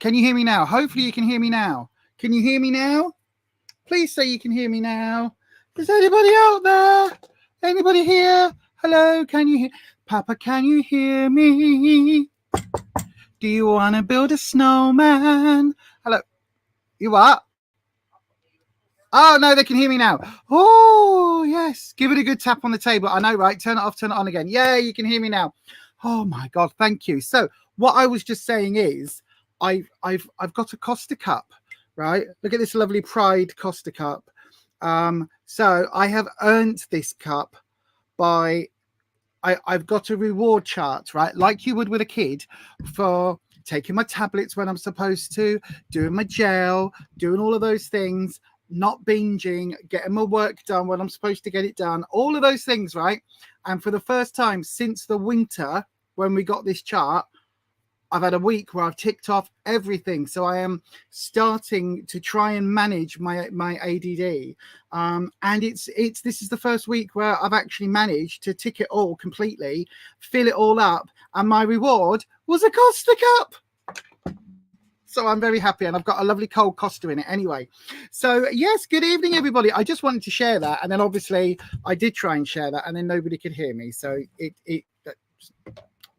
Can you hear me now? Hopefully you can hear me now. Can you hear me now? Please say you can hear me now. Is anybody out there? Anybody here? Hello, can you hear? Papa, can you hear me? Do you want to build a snowman? Hello. You are? Oh, no, they can hear me now. Oh, yes. Give it a good tap on the table. I know, right? Turn it off, turn it on again. Yeah, you can hear me now. Oh, my God. Thank you. So what I was just saying is I've got a Costa cup, right? Look at this lovely Pride Costa cup. So I have earned this cup by I've got a reward chart, right? Like you would with a kid, for taking my tablets when I'm supposed to, doing my gel, doing all of those things, not binging, getting my work done when I'm supposed to get it done, all of those things, right? And for the first time since the winter, when we got this chart, I've had a week where I've ticked off everything. So I am starting to try and manage my ADD. And this is the first week where I've actually managed to tick it all completely, fill it all up. And my reward was a Costa cup. So I'm very happy, and I've got a lovely cold Costa in it anyway. So yes, good evening, everybody. I just wanted to share that. And then obviously I did try and share that, and then nobody could hear me. So it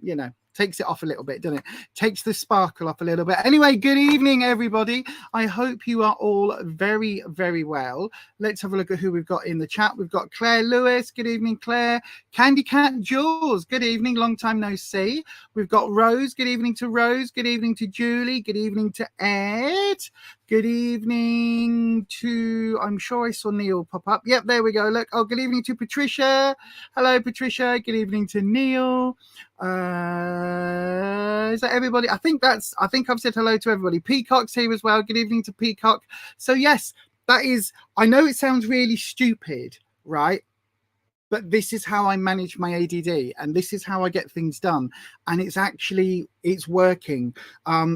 you know, takes it off a little bit, doesn't it? Takes the sparkle off a little bit. Anyway, good evening, everybody. I hope you are all very, very well. Let's have a look at who we've got in the chat. We've got Claire Lewis. Good evening, Claire. Candy Cat Jules. Good evening. Long time no see. We've got Rose. Good evening to Rose. Good evening to Julie. Good evening to Ed. Good evening to, I'm sure I saw Neil pop up. Yep, there we go. Look. Oh, good evening to Patricia. Hello, Patricia. Good evening to Neil. Is that everybody? I think I've said hello to everybody. Peacock's here as well. Good evening to Peacock. So yes, that is, I know it sounds really stupid, right? But this is how I manage my ADD, and this is how I get things done. And it's working.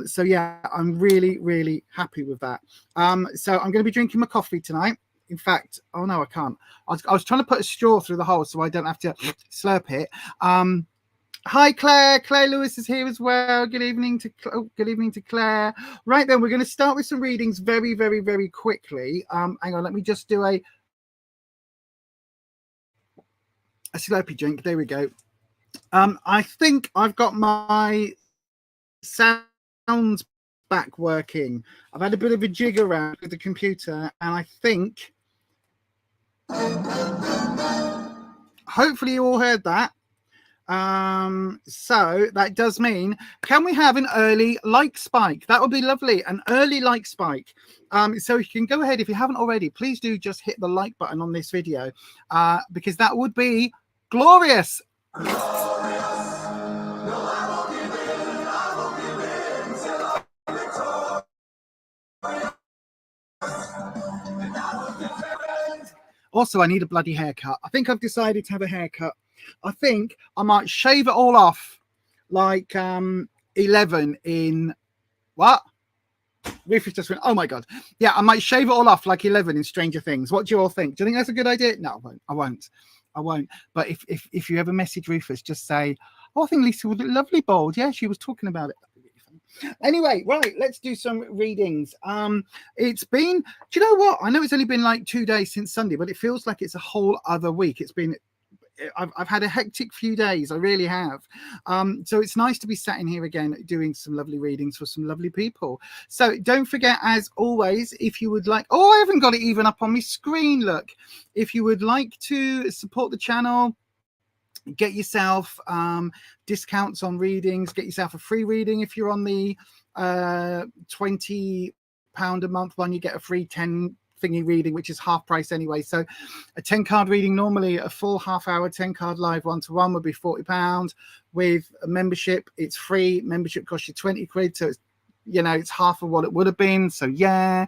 So yeah, I'm really, really happy with that. So I'm going to be drinking my coffee tonight. In fact, oh no, I can't. I was trying to put a straw through the hole so I don't have to slurp it. Hi, Claire. Claire Lewis is here as well. Good evening to Claire. Right then, we're going to start with some readings very, very, very quickly. Hang on, let me just do a slurpy drink. There we go. I think I've got my sounds back working. I've had a bit of a jig around with the computer, and I think hopefully you all heard that. So that does mean, can we have an early like spike? That would be lovely, an early like spike. So you can go ahead, if you haven't already, please do just hit the like button on this video, because that would be glorious. Also, I need a bloody haircut. I think I've decided to have a haircut. I think I might shave it all off like 11 in what? Rufus just went, oh my God. Yeah, I might shave it all off like 11 in Stranger Things. What do you all think? Do you think that's a good idea? No, I won't. But if you ever message Rufus, just say, oh, I think Lisa would look lovely bald. Yeah, she was talking about it. Anyway, right, let's do some readings. It's been, do you know what? I know it's only been like 2 days since Sunday, but it feels like it's a whole other week. I've had a hectic few days. I really have. So it's nice to be sat in here again doing some lovely readings for some lovely people. So don't forget, as always, if you would like, oh, I haven't got it even up on my screen. Look, if you would like to support the channel, get yourself discounts on readings, get yourself a free reading. If you're on the £20 a month one, you get a free 10 thingy reading, which is half price anyway. So a 10 card reading, normally a full half-hour 10 card live one-to-one would be £40. With a membership, it's free. Membership costs you 20 quid, so it's, you know, it's half of what it would have been. So yeah,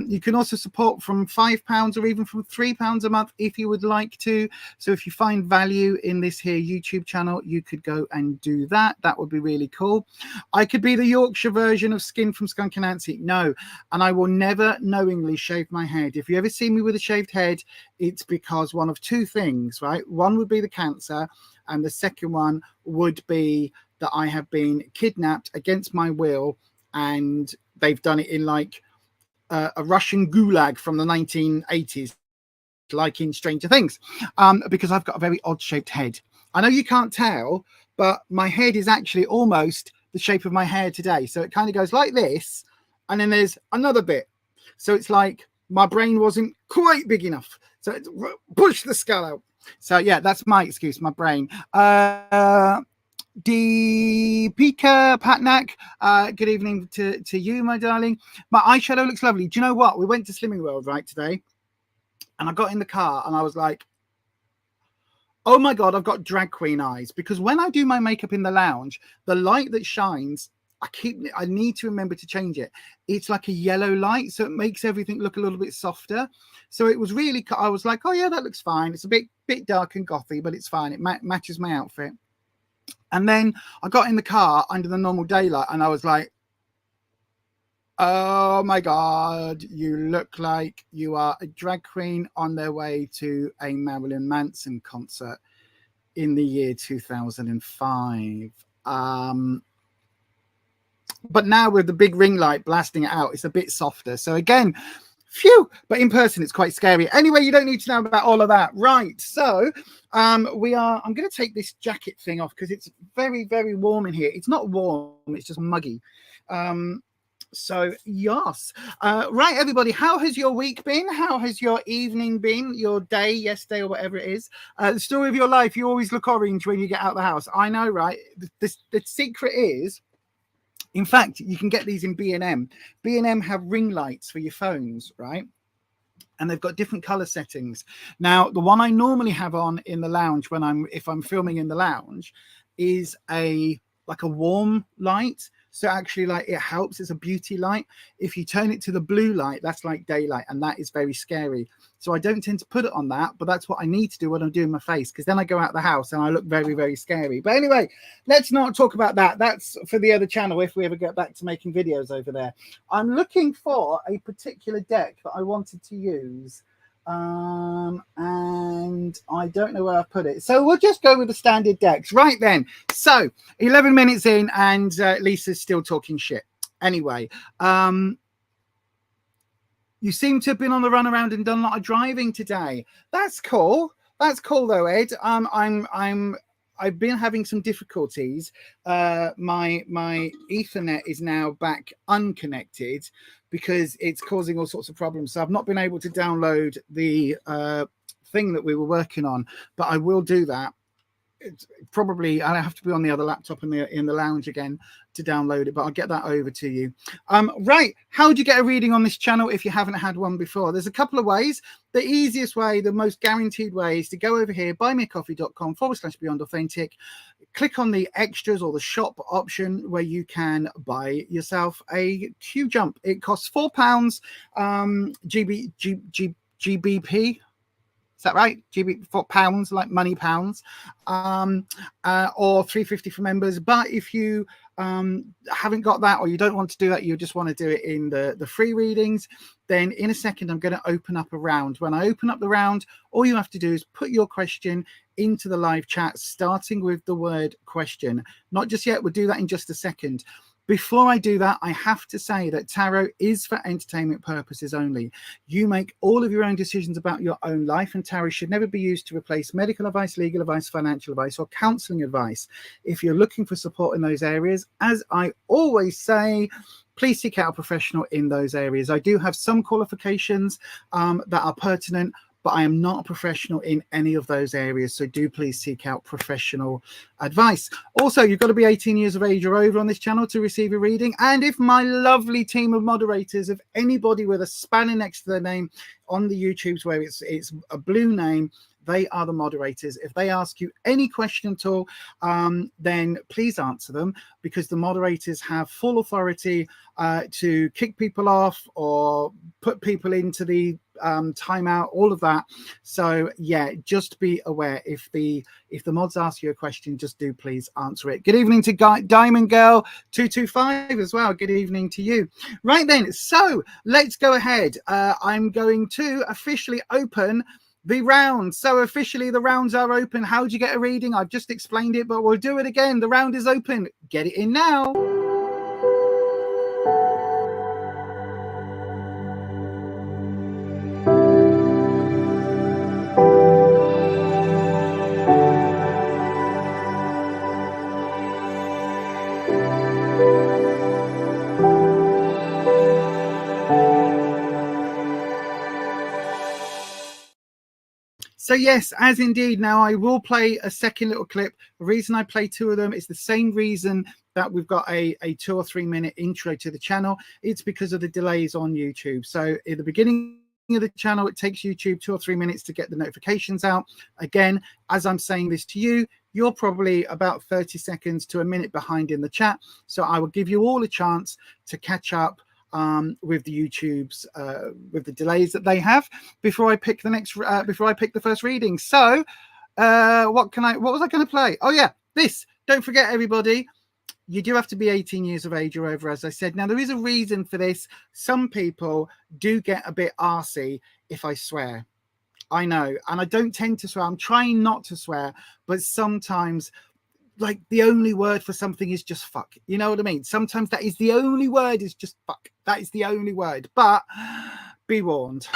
you can also support from £5 or even from £3 a month if you would like to. So if you find value in this here YouTube channel, you could go and do that. That would be really cool. I could be the Yorkshire version of Skin from Skunk and Nancy. No, and I will never knowingly shave my head. If you ever see me with a shaved head, it's because one of two things, right? One would be the cancer, and the second one would be that I have been kidnapped against my will, and they've done it in like a Russian gulag from the 1980s. like in Stranger Things, because I've got a very odd shaped head. I know you can't tell, but my head is actually almost the shape of my hair today. So it kind of goes like this, and then there's another bit. So it's like my brain wasn't quite big enough. So it pushed the skull out. So yeah, that's my excuse, my brain. Deepika Patnak, good evening to you, my darling. My eyeshadow looks lovely. Do you know what? We went to Slimming World, right, today. And I got in the car and I was like, oh my God, I've got drag queen eyes. Because when I do my makeup in the lounge, the light that shines, I need to remember to change it. It's like a yellow light, so it makes everything look a little bit softer. So it was really, I was like, oh yeah, that looks fine. It's a bit dark and gothy, but it's fine. It matches my outfit. And then I got in the car under the normal daylight and I was like, oh my God, you look like you are a drag queen on their way to a Marilyn Manson concert in the year 2005. But now with the big ring light blasting it out, it's a bit softer. So again, phew, but in person, it's quite scary. Anyway, you don't need to know about all of that. Right. So I'm going to take this jacket thing off because it's very, very warm in here. It's not warm. It's just muggy. So yes. Right, everybody, how has your week been? How has your evening been? Your day, yesterday, or whatever it is? The story of your life. You always look orange when you get out of the house. I know, right? The secret is, in fact, you can get these in B&M. B&M have ring lights for your phones, right? And they've got different color settings. Now, the one I normally have on in the lounge if I'm filming in the lounge is like a warm light. So actually, like, it helps. It's a beauty light. If you turn it to the blue light, that's like daylight, and that is very scary. So I don't tend to put it on that, but that's what I need to do when I'm doing my face, because then I go out the house and I look very, very scary. But anyway, let's not talk about that. That's for the other channel if we ever get back to making videos over there. I'm looking for a particular deck that I wanted to use. And I don't know where I put it, so we'll just go with the standard decks. Right then, so 11 minutes in and Lisa's still talking shit. Anyway, you seem to have been on the run around and done a lot of driving today. That's cool. That's cool though, Ed. I've been having some difficulties. My Ethernet is now back unconnected because it's causing all sorts of problems. So I've not been able to download the thing that we were working on, but I will do that. It's probably I'll have to be on the other laptop in the lounge again to download it, but I'll get that over to you. Right, how do you get a reading on this channel if you haven't had one before? There's a couple of ways. The easiest way, the most guaranteed way, is to go over here, buymeacoffee.com/BeyondAuthentic. Click on the extras or the shop option where you can buy yourself a QJump. It costs £4 GBP. Is that right? GB for pounds, like money pounds, or $3.50 for members. But if you haven't got that, or you don't want to do that, you just want to do it in the free readings, then in a second I'm going to open up a round. When I open up the round, all you have to do is put your question into the live chat, starting with the word question. Not just yet, we'll do that in just a second. Before I do that, I have to say that tarot is for entertainment purposes only. You make all of your own decisions about your own life, and tarot should never be used to replace medical advice, legal advice, financial advice, or counseling advice. If you're looking for support in those areas, as I always say, please seek out a professional in those areas. I do have some qualifications that are pertinent, but I am not a professional in any of those areas. So do please seek out professional advice. Also, you've got to be 18 years of age or over on this channel to receive a reading. And if my lovely team of moderators, if anybody with a spanner next to their name on the YouTubes where it's a blue name, they are the moderators. If they ask you any question at all, then please answer them, because the moderators have full authority to kick people off or put people into the timeout, all of that. So yeah, just be aware, if the mods ask you a question, just do please answer it. Good evening to Diamond Girl 225 as well. Good evening to you. Right then, so let's go ahead. I'm going to officially open the round. So officially the rounds are open. How do you get a reading? I've just explained it, but we'll do it again. The round is open. Get it in now. So yes, as indeed. Now I will play a second little clip. The reason I play two of them is the same reason that we've got a 2 or 3 minute intro to the channel. It's because of the delays on YouTube. So at the beginning of the channel, it takes YouTube 2 or 3 minutes to get the notifications out. Again, as I'm saying this to you, you're probably about 30 seconds to a minute behind in the chat. So I will give you all a chance to catch up with the YouTube's with the delays that they have before I pick the next before I pick the first reading. So what was I going to play? Oh yeah, this. Don't forget, everybody, you do have to be 18 years of age or over, as I said. Now there is a reason for this. Some people do get a bit arsey if I swear. I know, and I don't tend to swear. I'm trying not to swear, but sometimes, like, the only word for something is just fuck. You know what I mean? Sometimes that is the only word, is just fuck. That is the only word. But be warned.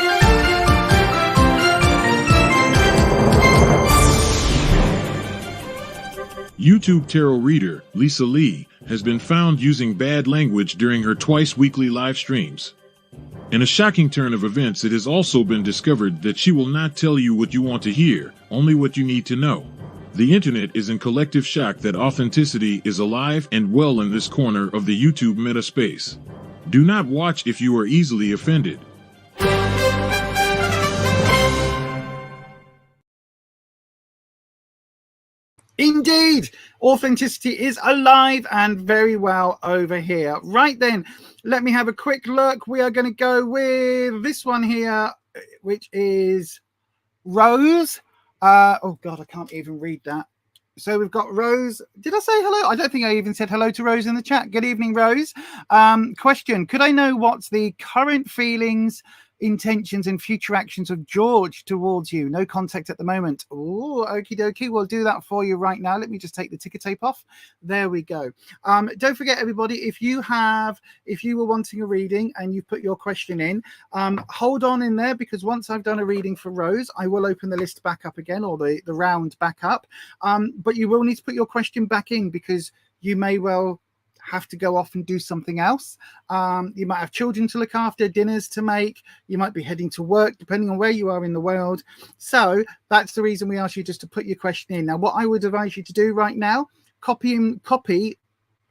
YouTube tarot reader Lisa Lee has been found using bad language during her twice-weekly live streams. In a shocking turn of events, it has also been discovered that she will not tell you what you want to hear, only what you need to know. The internet is in collective shock that authenticity is alive and well in this corner of the YouTube meta space. Do not watch if you are easily offended. Indeed, authenticity is alive and very well over here. Right then, let me have a quick look. We are going to go with this one here, which is Rose. Oh God, I can't even read that. So we've got Rose. Did I say hello? I don't think I even said hello to Rose in the chat. Good evening, Rose. Question: could I know what's the current feelings, intentions, and future actions of George towards you? No contact at the moment. Oh, okie dokie. We'll do that for you right now. Let me just take the ticker tape off. There we go. Don't forget, everybody, if you were wanting a reading and you put your question in, hold on in there, because once I've done a reading for Rose, I will open the list back up again, or the round back up. But you will need to put your question back in, because you may well have to go off and do something else. You might have children to look after, dinners to make. You might be heading to work, depending on where you are in the world. So that's the reason we ask you just to put your question in. Now, what I would advise you to do right now,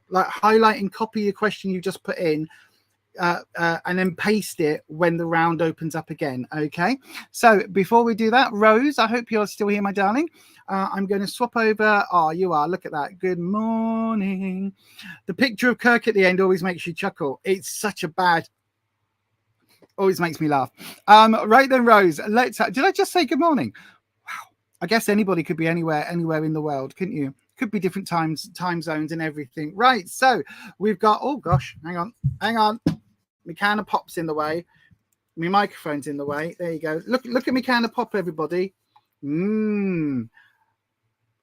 like highlight and copy your question you just put in, and then paste it when the round opens up again. Okay, so before we do that, Rose, I hope you're still here, my darling. I'm going to swap over. Oh, you are. Look at that. Good morning. The picture of Kirk at the end always makes you chuckle. It's such a bad, always makes me laugh. Right then, Rose, did I just say good morning? Wow, I guess anybody could be anywhere in the world, couldn't you? Could be different time zones and everything. Right, so we've got, oh gosh, hang on. My can of pop's in the way. My microphone's in the way. There you go. Look at my can of pop, everybody.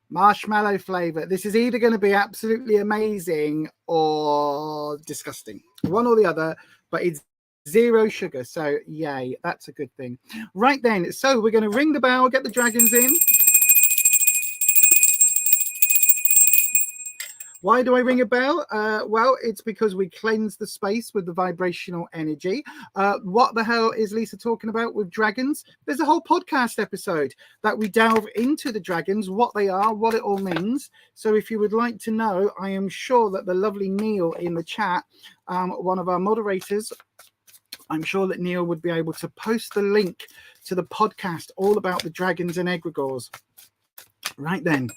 Marshmallow flavor. This is either going to be absolutely amazing or disgusting. One or the other, but it's 0 sugar. So yay, that's a good thing. Right then, so we're going to ring the bell, get the dragons in. Why do I ring a bell? Well, it's because we cleanse the space with the vibrational energy. What the hell is Lisa talking about with dragons? There's a whole podcast episode that we delve into the dragons, what they are, what it all means. So if you would like to know, I am sure that the lovely Neil in the chat, one of our moderators, I'm sure that Neil would be able to post the link to the podcast all about the dragons and egregores. Right then.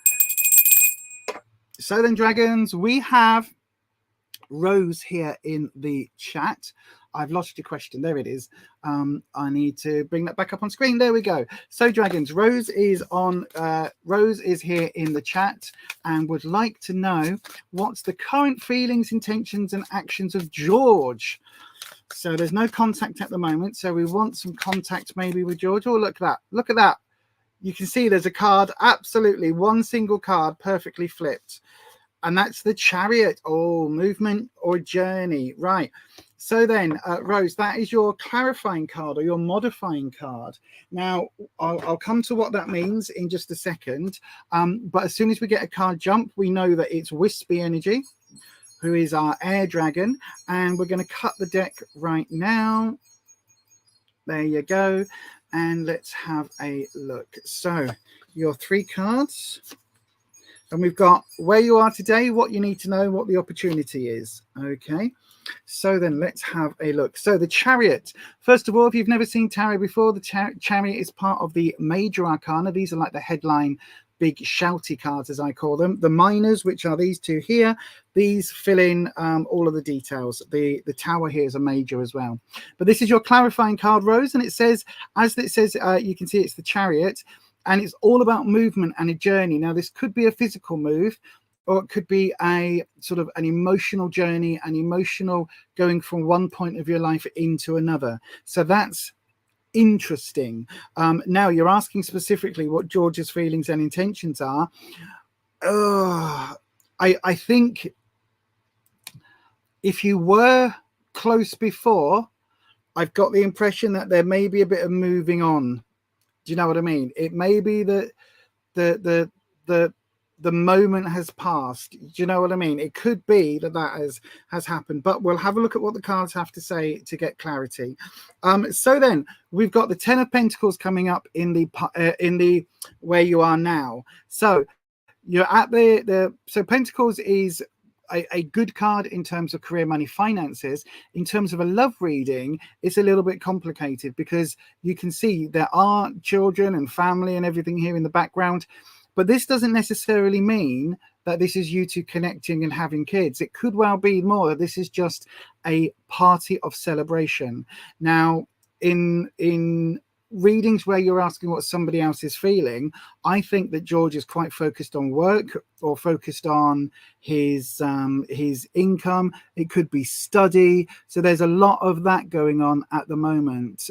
So then, dragons, we have Rose here in the chat. I've lost your question. There it is. I need to bring that back up on screen. There we go. So, dragons, Rose is here in the chat and would like to know what's the current feelings, intentions, and actions of George. So there's no contact at the moment. So we want some contact maybe with George. Oh, look at that. Look at that. You can see there's a card, absolutely one single card, perfectly flipped. And that's the Chariot. Oh, movement or journey. Right. So then, Rose, that is your clarifying card or your modifying card. Now, I'll come to what that means in just a second. But as soon as we get a card jump, we know that it's Wispy Energy, who is our air dragon. And we're going to cut the deck right now. There you go. and let's have a look. So your 3 cards, and we've got where you are today, what you need to know, what the opportunity is. Okay, so then let's have a look. So the Chariot, first of all, if you've never seen tarot before, the Chariot is part of the major arcana. These are like the headline big shouty cards, as I call them. The minors, which are these 2 here, these fill in all of the details. The Tower here is a major as well. But this is your clarifying card, Rose, and it says, as it says, you can see it's the Chariot, and it's all about movement and a journey. Now, this could be a physical move, or it could be a sort of an emotional journey, an emotional going from one point of your life into another. So that's interesting. Now you're asking specifically what George's feelings and intentions are. I think if you were close before, I've got the impression that there may be a bit of moving on. Do you know what I mean? It may be that the moment has passed. Do you know what I mean? It could be that has happened, but we'll have a look at what the cards have to say to get clarity. So then we've got the 10 of Pentacles coming up in the where you are now. So you're at so Pentacles is a good card in terms of career, money, finances. In terms of a love reading, it's a little bit complicated because you can see there are children and family and everything here in the background. But this doesn't necessarily mean that this is you two connecting and having kids. It could well be more that this is just a party of celebration. Now, in readings where you're asking what somebody else is feeling, I think that George is quite focused on work or focused on his income. It could be study. So there's a lot of that going on at the moment.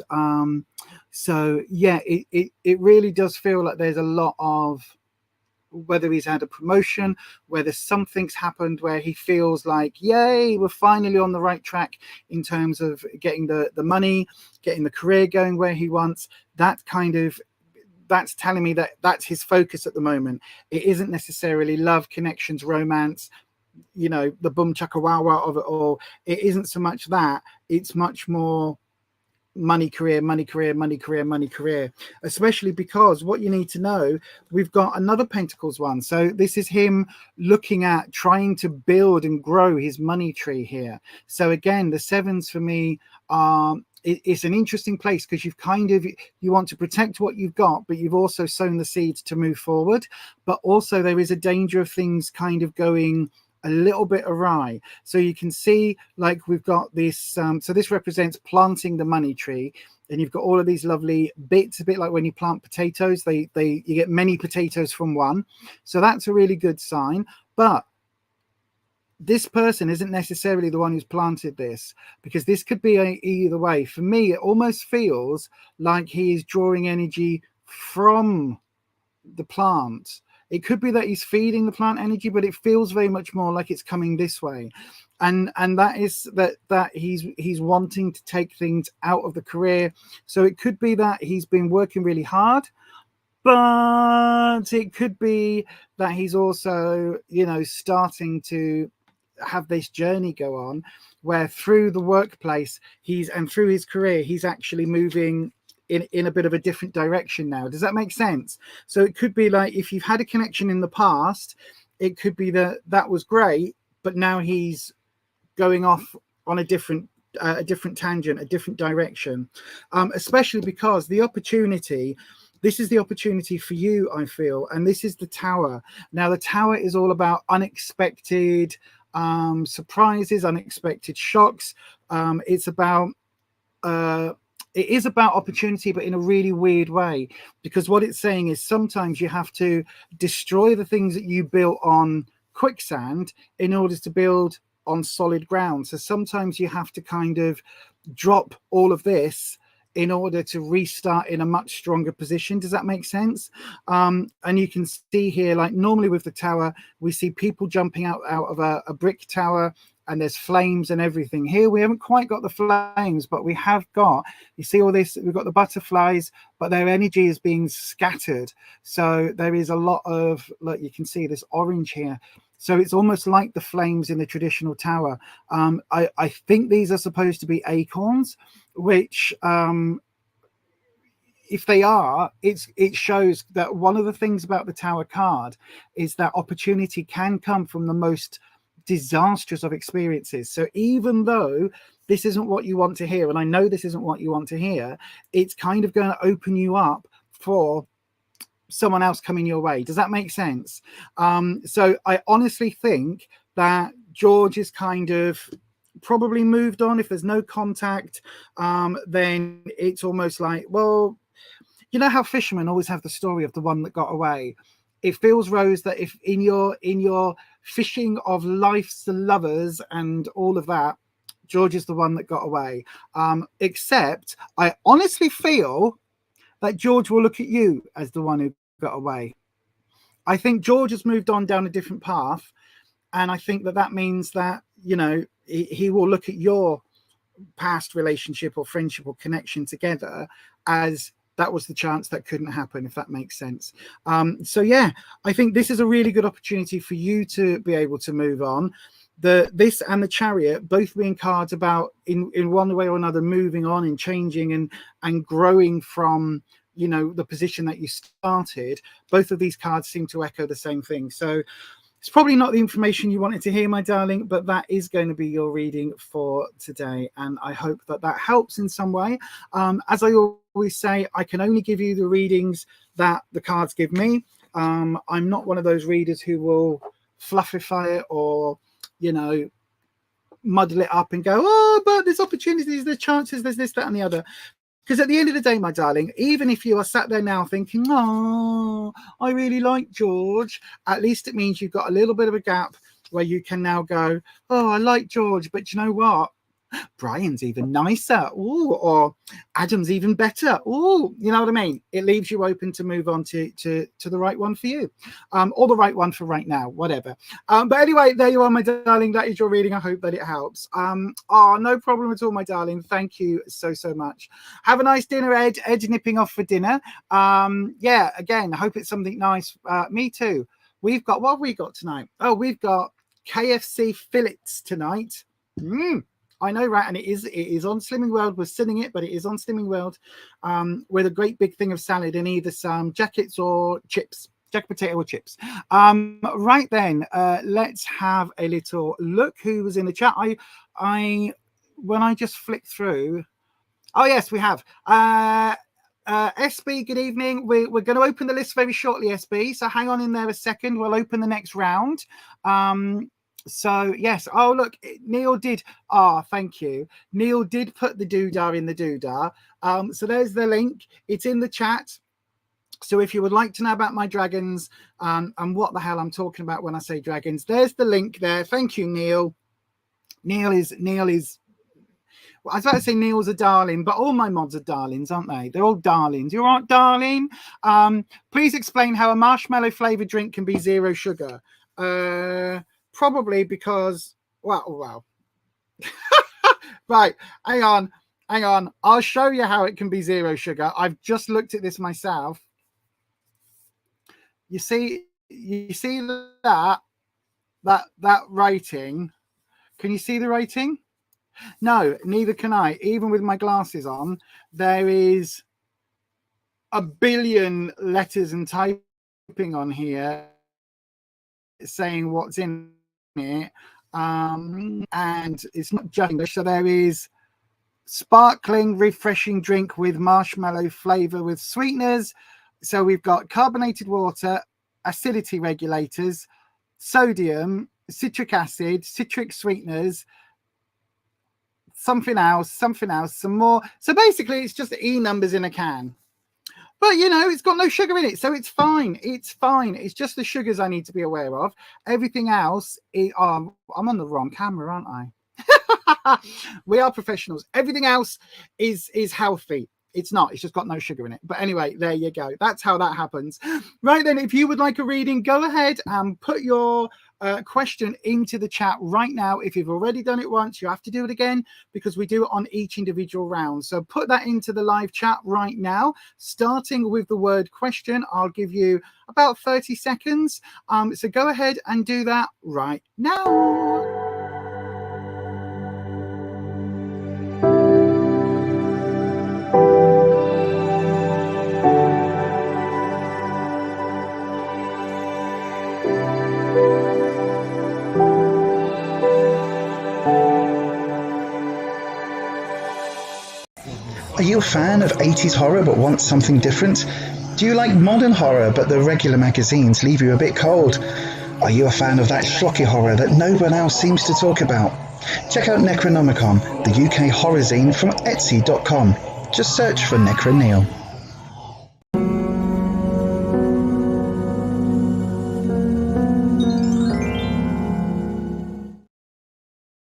So yeah, it really does feel like there's a lot of, whether he's had a promotion, whether something's happened where he feels like, yay, we're finally on the right track in terms of getting the money, getting the career going where he wants. That's telling me that that's his focus at the moment. It isn't necessarily love, connections, romance, you know, the boom chaka wow wow of it all. It isn't so much that. It's much more money, career, money, career, money, career, money, career, especially because what you need to know, we've got another Pentacles one. So this is him looking at trying to build and grow his money tree here. So again, the 7s for me are, it's an interesting place because you've you want to protect what you've got, but you've also sown the seeds to move forward. But also there is a danger of things kind of going a little bit awry. So you can see, like, we've got this, so this represents planting the money tree, and you've got all of these lovely bits, a bit like when you plant potatoes, you get many potatoes from one. So that's a really good sign. But this person isn't necessarily the one who's planted this, because this could be either way. For me, it almost feels like he is drawing energy from the plant. It could be that he's feeding the plant energy, but it feels very much more like it's coming this way. And that is that he's wanting to take things out of the career. So it could be that he's been working really hard, but it could be that he's also, you know, starting to have this journey go on where through the workplace and through his career, he's actually moving in a bit of a different direction now. Does that make sense? So it could be like, if you've had a connection in the past, it could be that was great, but now he's going off on a different tangent, a different direction, especially because the opportunity, this is the opportunity for you, I feel, and this is the Tower. Now the Tower is all about unexpected surprises, unexpected shocks. It's about it is about opportunity, but in a really weird way, because what it's saying is sometimes you have to destroy the things that you built on quicksand in order to build on solid ground. So sometimes you have to kind of drop all of this in order to restart in a much stronger position. Does that make sense? And you can see here, like normally with the Tower, we see people jumping out of a brick tower, and there's flames and everything. Here we haven't quite got the flames, but we have got, you see all this, we've got the butterflies, but their energy is being scattered. So there is a lot of, look, you can see this orange here. So it's almost like the flames in the traditional Tower. I think these are supposed to be acorns, which if they are, it shows that one of the things about the Tower card is that opportunity can come from the most disastrous of experiences. So even though this isn't what you want to hear, and I know this isn't what you want to hear, it's kind of going to open you up for someone else coming your way. Does that make sense? So I honestly think that George is kind of probably moved on. If there's no contact, then it's almost like, well, you know how fishermen always have the story of the one that got away. It feels, Rose, that if in your fishing of life's lovers and all of that, George is the one that got away. Except I honestly feel that George will look at you as the one who got away. I think George has moved on down a different path, and I think that means that, you know, he will look at your past relationship or friendship or connection together as that was the chance that couldn't happen, if that makes sense. So yeah, I think this is a really good opportunity for you to be able to move on. This and the Chariot both being cards about in one way or another moving on and changing and growing from, you know, the position that you started. Both of these cards seem to echo the same thing. So it's probably not the information you wanted to hear, my darling, but that is going to be your reading for today. And I hope that helps in some way. As I always say, I can only give you the readings that the cards give me. I'm not one of those readers who will fluffify it or, you know, muddle it up and go, oh, but there's opportunities, there's chances, there's this, that, and the other. Because at the end of the day, my darling, even if you are sat there now thinking, oh, I really like George, at least it means you've got a little bit of a gap where you can now go, oh, I like George, but you know what? Brian's even nicer. Ooh, or Adam's even better. Ooh, you know what I mean? It leaves you open to move on to the right one for you, or the right one for right now, whatever. But anyway, there you are, my darling. That is your reading. I hope that it helps. Oh, no problem at all, my darling. Thank you so much. Have a nice dinner, Ed. Ed's nipping off for dinner. Yeah, again, I hope it's something nice. Me too. We've got, what have we got tonight? Oh, we've got KFC fillets tonight. I know, right? And it is on Slimming World. We're sitting it, but it is on Slimming World, with a great big thing of salad and either some jackets or chips, jacket potato or chips. Right then, let's have a little look who was in the chat. When I just flick through, oh yes, we have. SB, good evening. We're going to open the list very shortly, SB. So hang on in there a second. We'll open the next round. So yes, oh look, Neil did, thank you. Neil did put the doodah in the doodah. So there's the link. It's in the chat. So if you would like to know about my dragons, and what the hell I'm talking about when I say dragons, there's the link there. Thank you, Neil. Neil is well, I was about to say Neil's a darling, but all my mods are darlings, aren't they? They're all darlings. You're right, darling. Please explain how a marshmallow flavored drink can be 0 sugar. Probably because, well. Right, hang on. I'll show you how it can be 0 sugar. I've just looked at this myself. You see that rating? Can you see the rating? No, neither can I. Even with my glasses on, there is a billion letters and typing on here saying what's in it, and it's not just English. So there is sparkling, refreshing drink with marshmallow flavor with sweeteners. So we've got carbonated water, acidity regulators, sodium, citric acid, citric sweeteners, something else, some more. So basically, it's just E numbers in a can. But, you know, it's got no sugar in it, so it's fine. It's fine. It's just the sugars I need to be aware of. Everything else, I'm on the wrong camera, aren't I? We are professionals. Everything else is healthy. It's not. It's just got no sugar in it. But anyway, there you go. That's how that happens. Right then, if you would like a reading, go ahead and put your question into the chat right now. If you've already done it once, you have to do it again because we do it on each individual round. So put that into the live chat right now, starting with the word question. I'll give you about 30 seconds. So go ahead and do that right now. you a fan of 80s horror but want something different? Do you like modern horror but the regular magazines leave you a bit cold? Are you a fan of that schlocky horror that no one else seems to talk about? Check out Necronomicon, the UK horror zine from Etsy.com. Just search for Necroneil.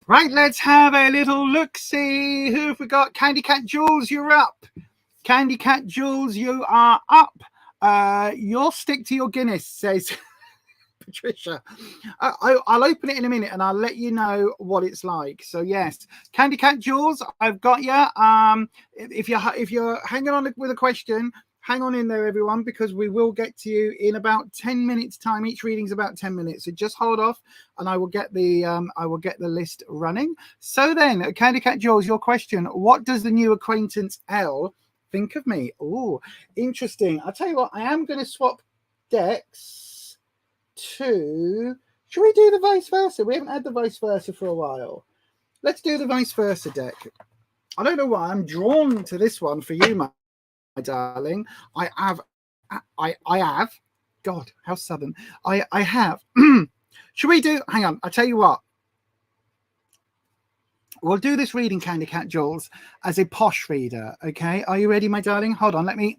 Right, let's have a little look-see. Who have we got? Candy Cat Jules, you're up. Candy Cat Jules, you are up. You'll stick to your Guinness, says Patricia. I'll open it in a minute and I'll let you know what it's like. So yes, Candy Cat Jules, I've got you. If you're hanging on with a question, hang on in there, everyone, because we will get to you in about 10 minutes time. Each reading's about 10 minutes, so just hold off and I will get the list running. So then, Candy Cat Jules, your question: what does the new acquaintance L think of me? Oh, interesting. I'll tell you what, I am going to swap decks to... Should we do the vice versa? We haven't had the vice versa for a while. Let's do the vice versa deck. I don't know why I'm drawn to this one for you, my darling. I have. God, how southern. I have. Should we do... Hang on, I'll tell you what. We'll do this reading, Candy Cat Jules, as a posh reader, okay? Are you ready, my darling? Hold on, let me...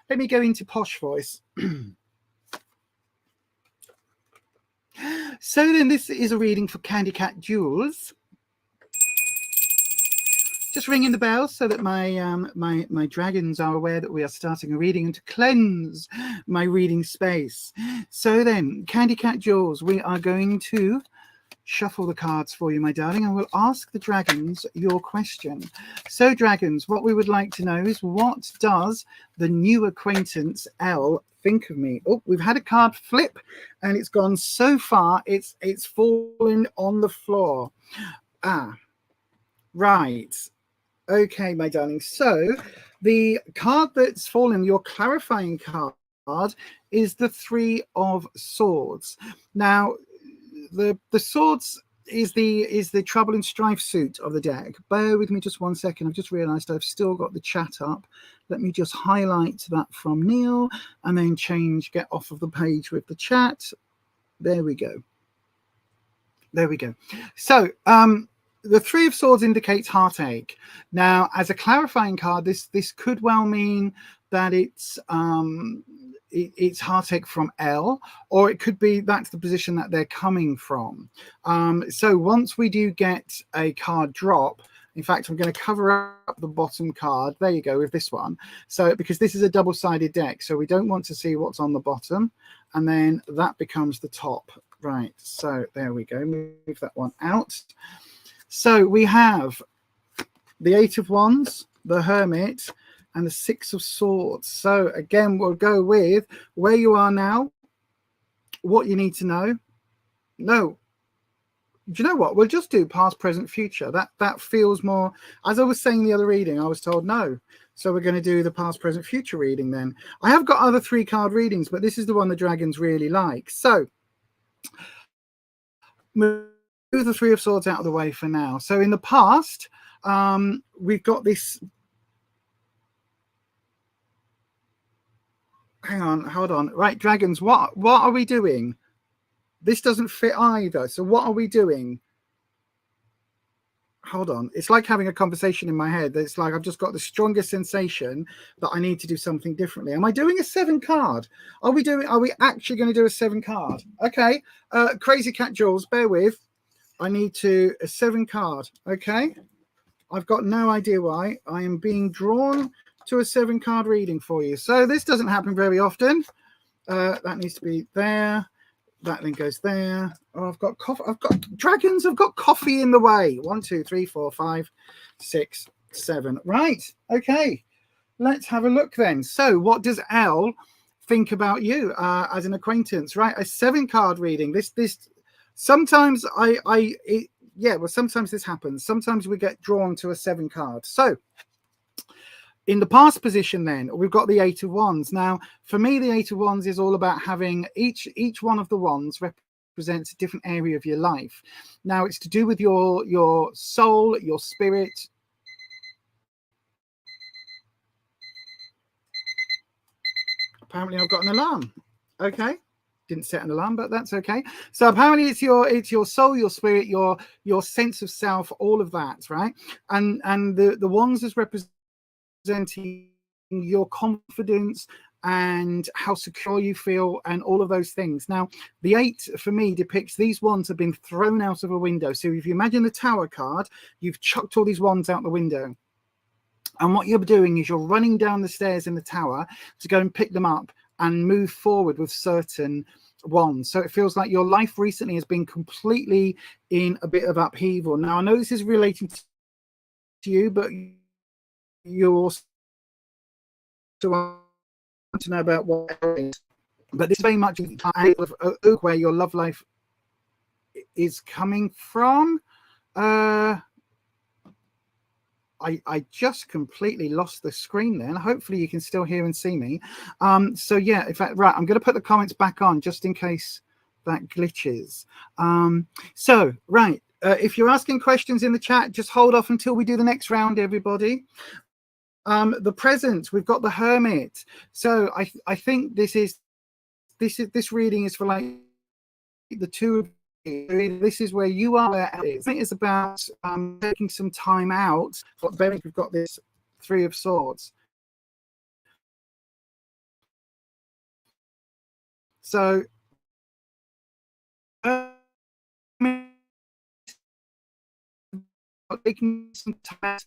Let me go into posh voice. So then this is a reading for Candy Cat Jules. Just ringing the bell so that my dragons are aware that we are starting a reading and to cleanse my reading space. So then, Candy Cat Jules, we are going to shuffle the cards for you, my darling, and we'll ask the dragons your question. So, dragons, what we would like to know is, what does the new acquaintance L think of me? Oh, we've had a card flip and it's gone so far, it's fallen on the floor. Ah, right. Okay, my darling. So the card that's fallen, your clarifying card, is the Three of Swords. Now, the swords is the trouble and strife suit of the deck. Bear with me just 1 second. I've just realized I've still got the chat up. Let me just highlight that from Neil and then get off of the page with the chat. There we go. There we go. So the Three of Swords indicates heartache. Now, as a clarifying card, this could well mean that it's heartache from L, or it could be that's the position that they're coming from. So once we do get a card drop, in fact, I'm going to cover up the bottom card. There you go, with this one. So because this is a double-sided deck, so we don't want to see what's on the bottom, and then that becomes the top. Right, so there we go. Move that one out. So we have the Eight of Wands, the Hermit, and the Six of Swords. So again, we'll go with where you are now, what you need to know. No, do you know what? We'll just do past, present, future. That feels more, as I was saying the other reading, I was told no. So we're going to do the past, present, future reading then. I have got other 3-card readings, but this is the one the dragons really like. So move the Three of Swords out of the way for now. So in the past, we've got this... Hang on, hold on. Right, dragons, what are we doing? This doesn't fit either. So what are we doing? Hold on. It's like having a conversation in my head. It's like I've just got the strongest sensation that I need to do something differently. Am I doing a 7-card? Are we actually going to do a 7-card? Okay. Crazy Cat Jules, bear with. I need to a 7-card. Okay. I've got no idea why. I am being drawn to a 7-card reading for you. So this doesn't happen very often. That needs to be there. That then goes there. Oh, I've got coffee. I've got dragons. I've got coffee in the way. 1, 2, 3, 4, 5, 6, 7. Right. Okay. Let's have a look then. So what does L think about you as an acquaintance? Right. A 7-card reading. This sometimes sometimes this happens. Sometimes we get drawn to a 7-card. So in the past position then, we've got the Eight of Wands. Now, for me, the Eight of Wands is all about having each one of the wands represents a different area of your life. Now, it's to do with your soul, your spirit, Apparently I've got an alarm. Okay. Didn't set an alarm, but that's okay. So apparently it's your soul, your spirit, your sense of self, all of that, right? And the wands is representing your confidence and how secure you feel and all of those things. Now, the 8 for me depicts these wands have been thrown out of a window. So if you imagine the Tower card, you've chucked all these wands out the window. And what you're doing is you're running down the stairs in the tower to go and pick them up and move forward with certain wands. So it feels like your life recently has been completely in a bit of upheaval. Now, I know this is relating to you, but you also want to know about what it is. But this is very much where your love life is coming from. I just completely lost the screen then. Hopefully you can still hear and see me. So yeah, in fact, right, I'm going to put the comments back on just in case that glitches. So, right, if you're asking questions in the chat, just hold off until we do the next round, everybody. The present, we've got the Hermit. So I think this reading is for like the two of you. This is where you are, where it is. It is about taking some time out. We've got this 3 of Swords. So taking some time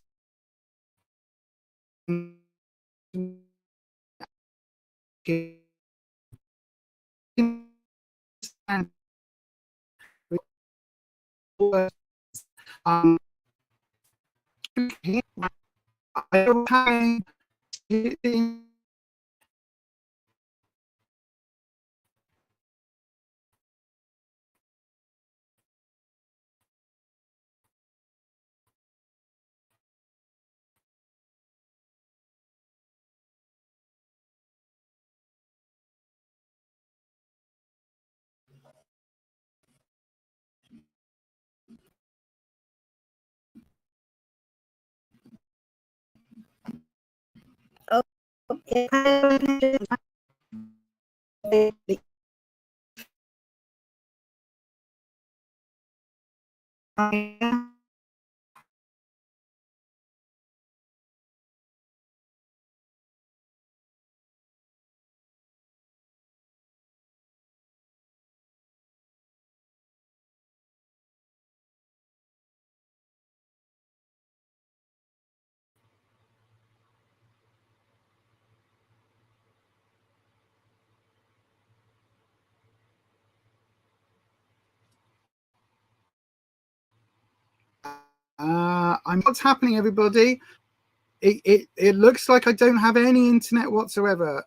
what's happening, everybody? It looks like I don't have any internet whatsoever.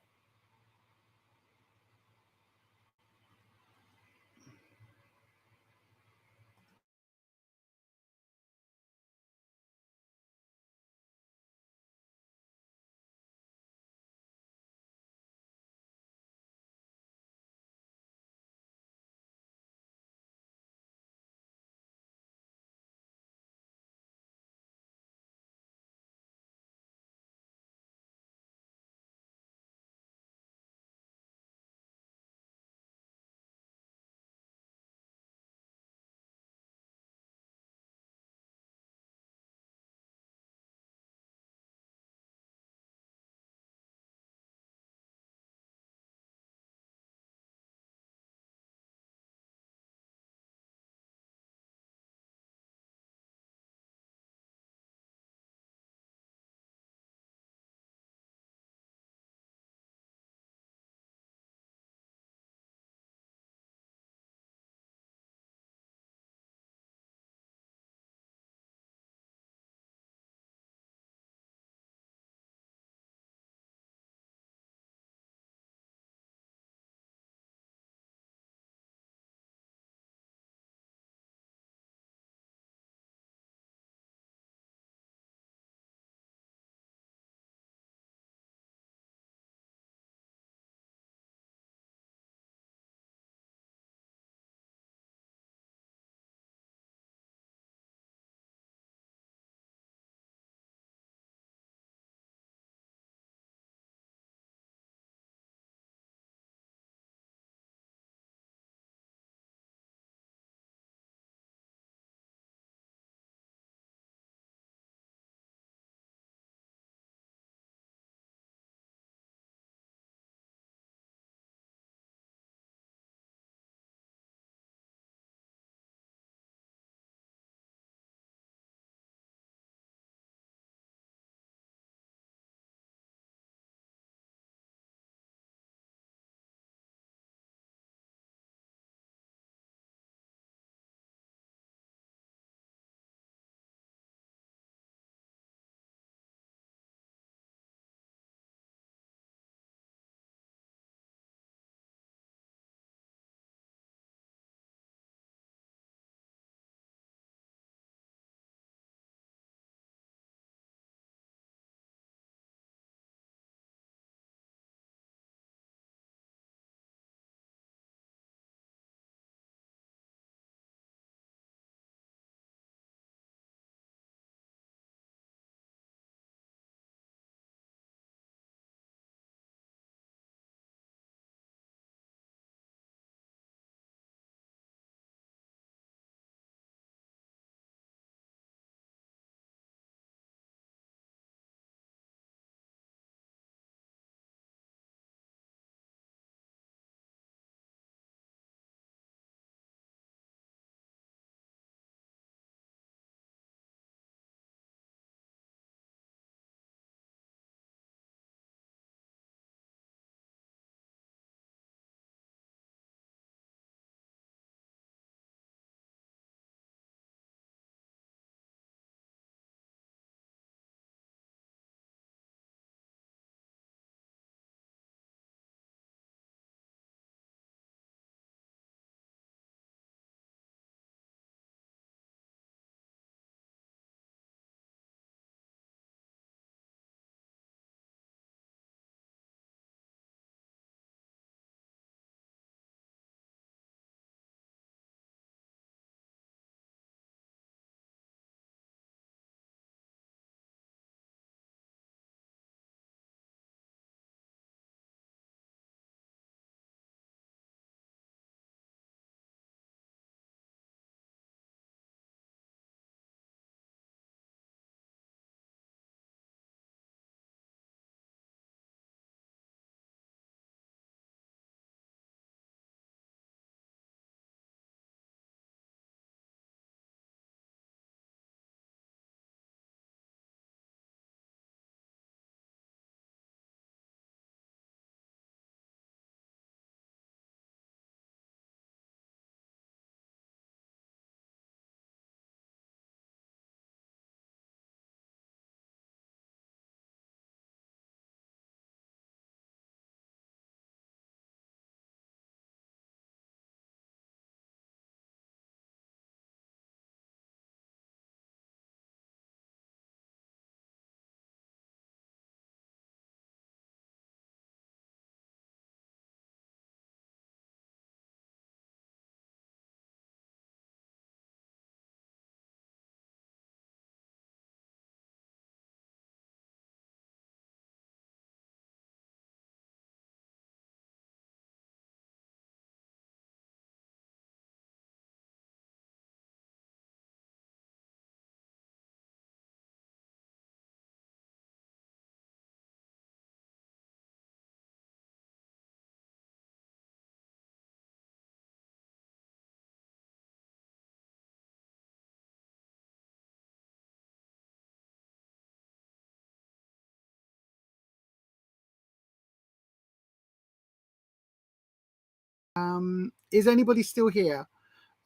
Is anybody still here?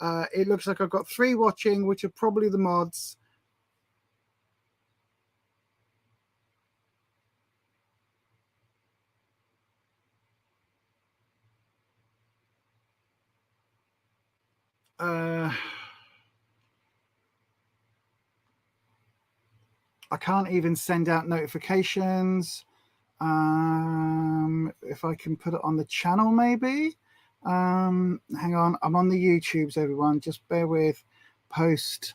It looks like I've got 3 watching, which are probably the mods. I can't even send out notifications. If I can put it on the channel, maybe. Hang on, I'm on the YouTubes, everyone. Just bear with. Post,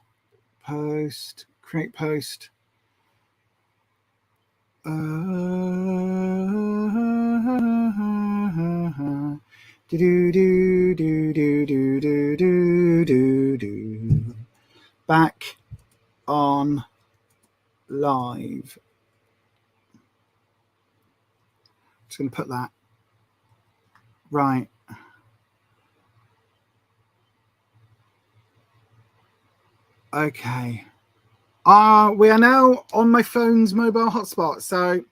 create post. Back on live. Just going to put that right. Okay. We are now on my phone's mobile hotspot, so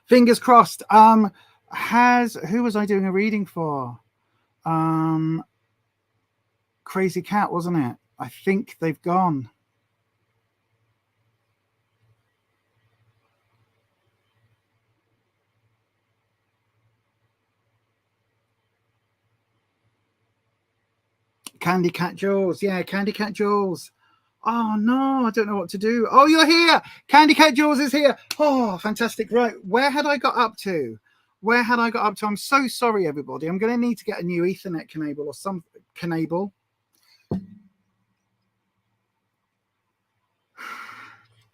fingers crossed. Who was I doing a reading for? Crazy Cat, wasn't it? I think they've gone. Candy Cat Jules. Yeah, Candy Cat Jules. Oh, no, I don't know what to do. Oh, you're here. Candy Cat Jules is here. Oh, fantastic. Right. Where had I got up to? I'm so sorry, everybody. I'm going to need to get a new Ethernet cable or some cable.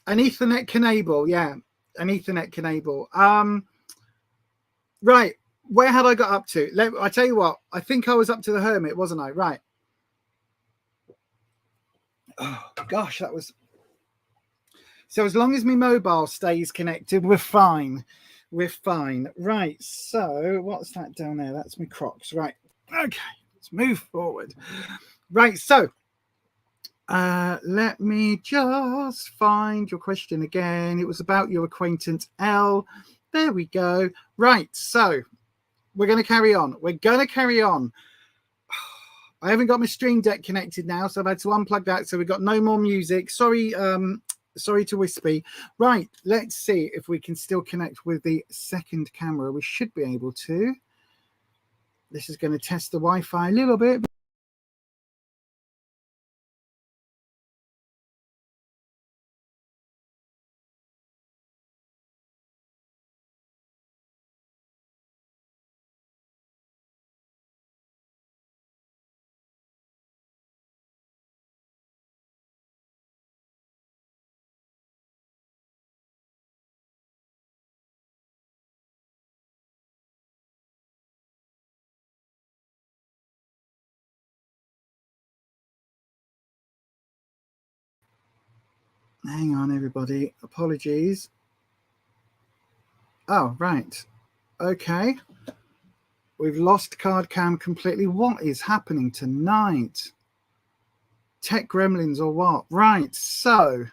An Ethernet cable. Yeah, an Ethernet cable. Right. Where had I got up to? I tell you what. I think I was up to the Hermit, wasn't I? Right. Oh, gosh, that was... So as long as my mobile stays connected, we're fine. We're fine. Right, so what's that down there? That's my Crocs. Right, okay, let's move forward. Right, so let me just find your question again. It was about your acquaintance, L. There we go. Right, so we're going to carry on. I haven't got my Stream Deck connected now, so I've had to unplug that. So we've got no more music. Sorry, sorry to wispy. Right, let's see if we can still connect with the second camera. We should be able to. This is going to test the Wi-Fi a little bit. Hang on, everybody. Apologies. Oh, right. Okay. We've lost card cam completely. What is happening tonight? Tech gremlins or what? Right, so...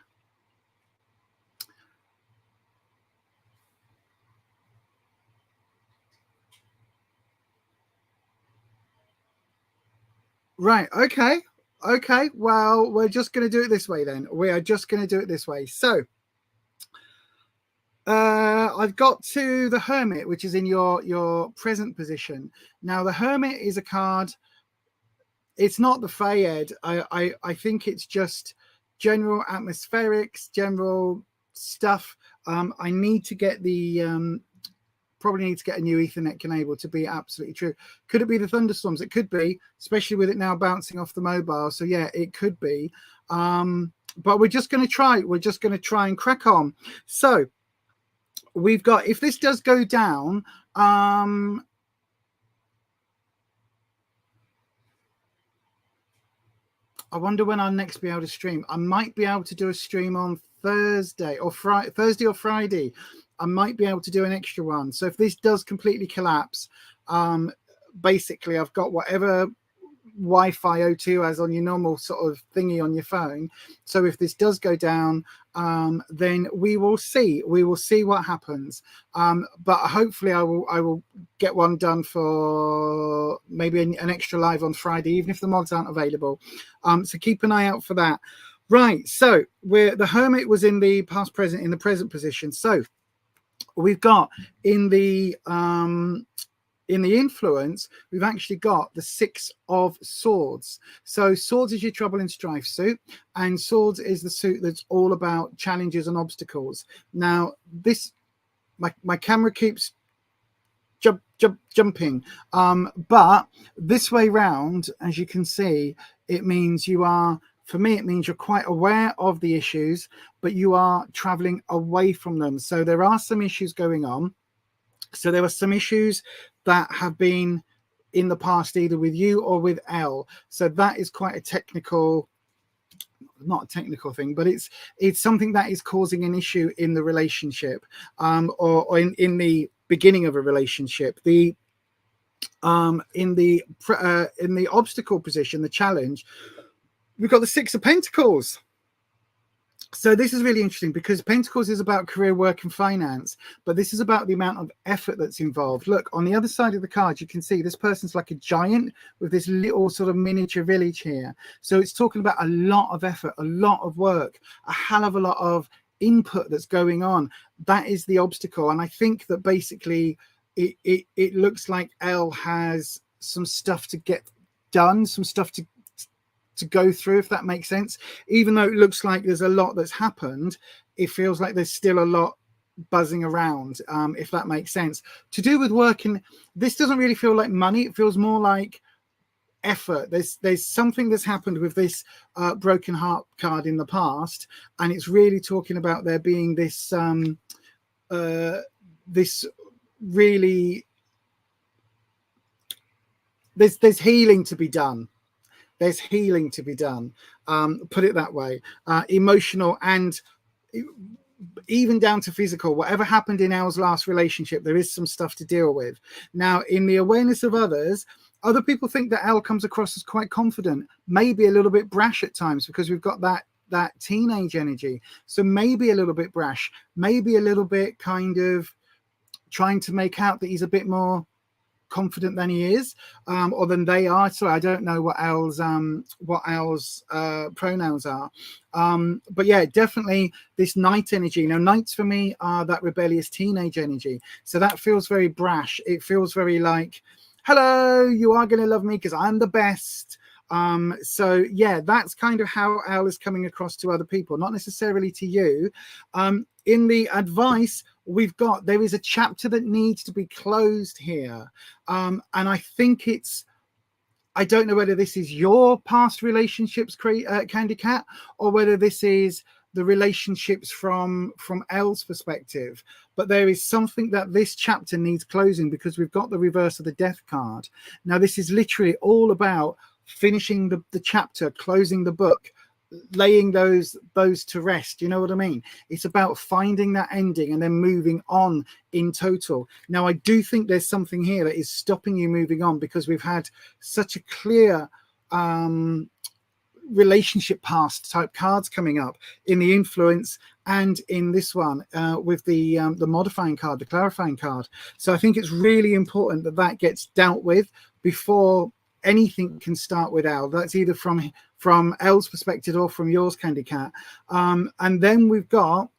Right, okay. Okay, well, we're just going to do it this way then. We are just going to do it this way. So... I've got to the Hermit, which is in your present position. Now, the Hermit is a card. It's not the Fayed. I think it's just general atmospherics, general stuff. I need to get the probably need to get a new Ethernet cable to be absolutely true. Could it be the thunderstorms? It could be, especially with it now bouncing off the mobile. So yeah, it could be. But we're just going to try. We're just going to try and crack on. So we've got, if this does go down, I wonder when I'll next be able to stream. I might be able to do a stream on Thursday or Friday. I might be able to do an extra one. So if this does completely collapse, basically I've got whatever Wi-Fi O2 has on your normal sort of thingy on your phone. So if this does go down, then we will see what happens. But hopefully I will get one done for maybe an extra live on Friday, even if the mods aren't available. So keep an eye out for that. Right, so the Hermit was in the past present, in the present position. So we've got in the influence, we've actually got the 6 of Swords. So Swords is your trouble and strife suit, and Swords is the suit that's all about challenges and obstacles. Now this, my camera keeps jumping, but this way round, as you can see, it means you are, for me, it means you're quite aware of the issues, but you are traveling away from them. So there are some issues going on. So there are some issues that have been in the past, either with you or with Elle. So that is quite a technical, not a technical thing, but it's something that is causing an issue in the relationship, or in the beginning of a relationship. The in the obstacle position, the challenge, we've got the 6 of Pentacles. So this is really interesting because Pentacles is about career, work and finance, but this is about the amount of effort that's involved. Look, on the other side of the card, you can see this person's like a giant with this little sort of miniature village here. So it's talking about a lot of effort, a lot of work, a hell of a lot of input that's going on. That is the obstacle. And I think that basically it looks like Elle has some stuff to get done, some stuff to go through, if that makes sense. Even though it looks like there's a lot that's happened, it feels like there's still a lot buzzing around, if that makes sense. To do with work, and this doesn't really feel like money, it feels more like effort. There's something that's happened with this broken heart card in the past, and it's really talking about there being this this really, there's healing to be done. There's healing to be done, put it that way. Emotional and even down to physical. Whatever happened in Elle's last relationship, there is some stuff to deal with. Now, in the awareness of others, other people think that Elle comes across as quite confident, maybe a little bit brash at times, because we've got that teenage energy. So maybe a little bit brash, maybe a little bit kind of trying to make out that he's a bit more confident than he is, or than they are. So I don't know what Elle's pronouns are, but yeah, definitely this Knight energy. Now, Knights for me are that rebellious teenage energy, so that feels very brash. It feels very like, hello, you are going to love me because I'm the best. So yeah, that's kind of how Elle is coming across to other people, not necessarily to you. In the advice, we've got, there is a chapter that needs to be closed here. And I think it's, I don't know whether this is your past relationships, Candy Cat, or whether this is the relationships from Elle's perspective. But there is something that this chapter needs closing, because we've got the reverse of the Death card. Now, this is literally all about finishing the chapter, closing the book, laying those to rest. You know what I mean? It's about finding that ending and then moving on in total. Now, I do think there's something here that is stopping you moving on, because we've had such a clear relationship past type cards coming up in the influence and in this one with the modifying card, the clarifying card. So I think it's really important that that gets dealt with before anything can start with Elle. That's either from Elle's perspective or from yours, Candy Cat. And then we've got,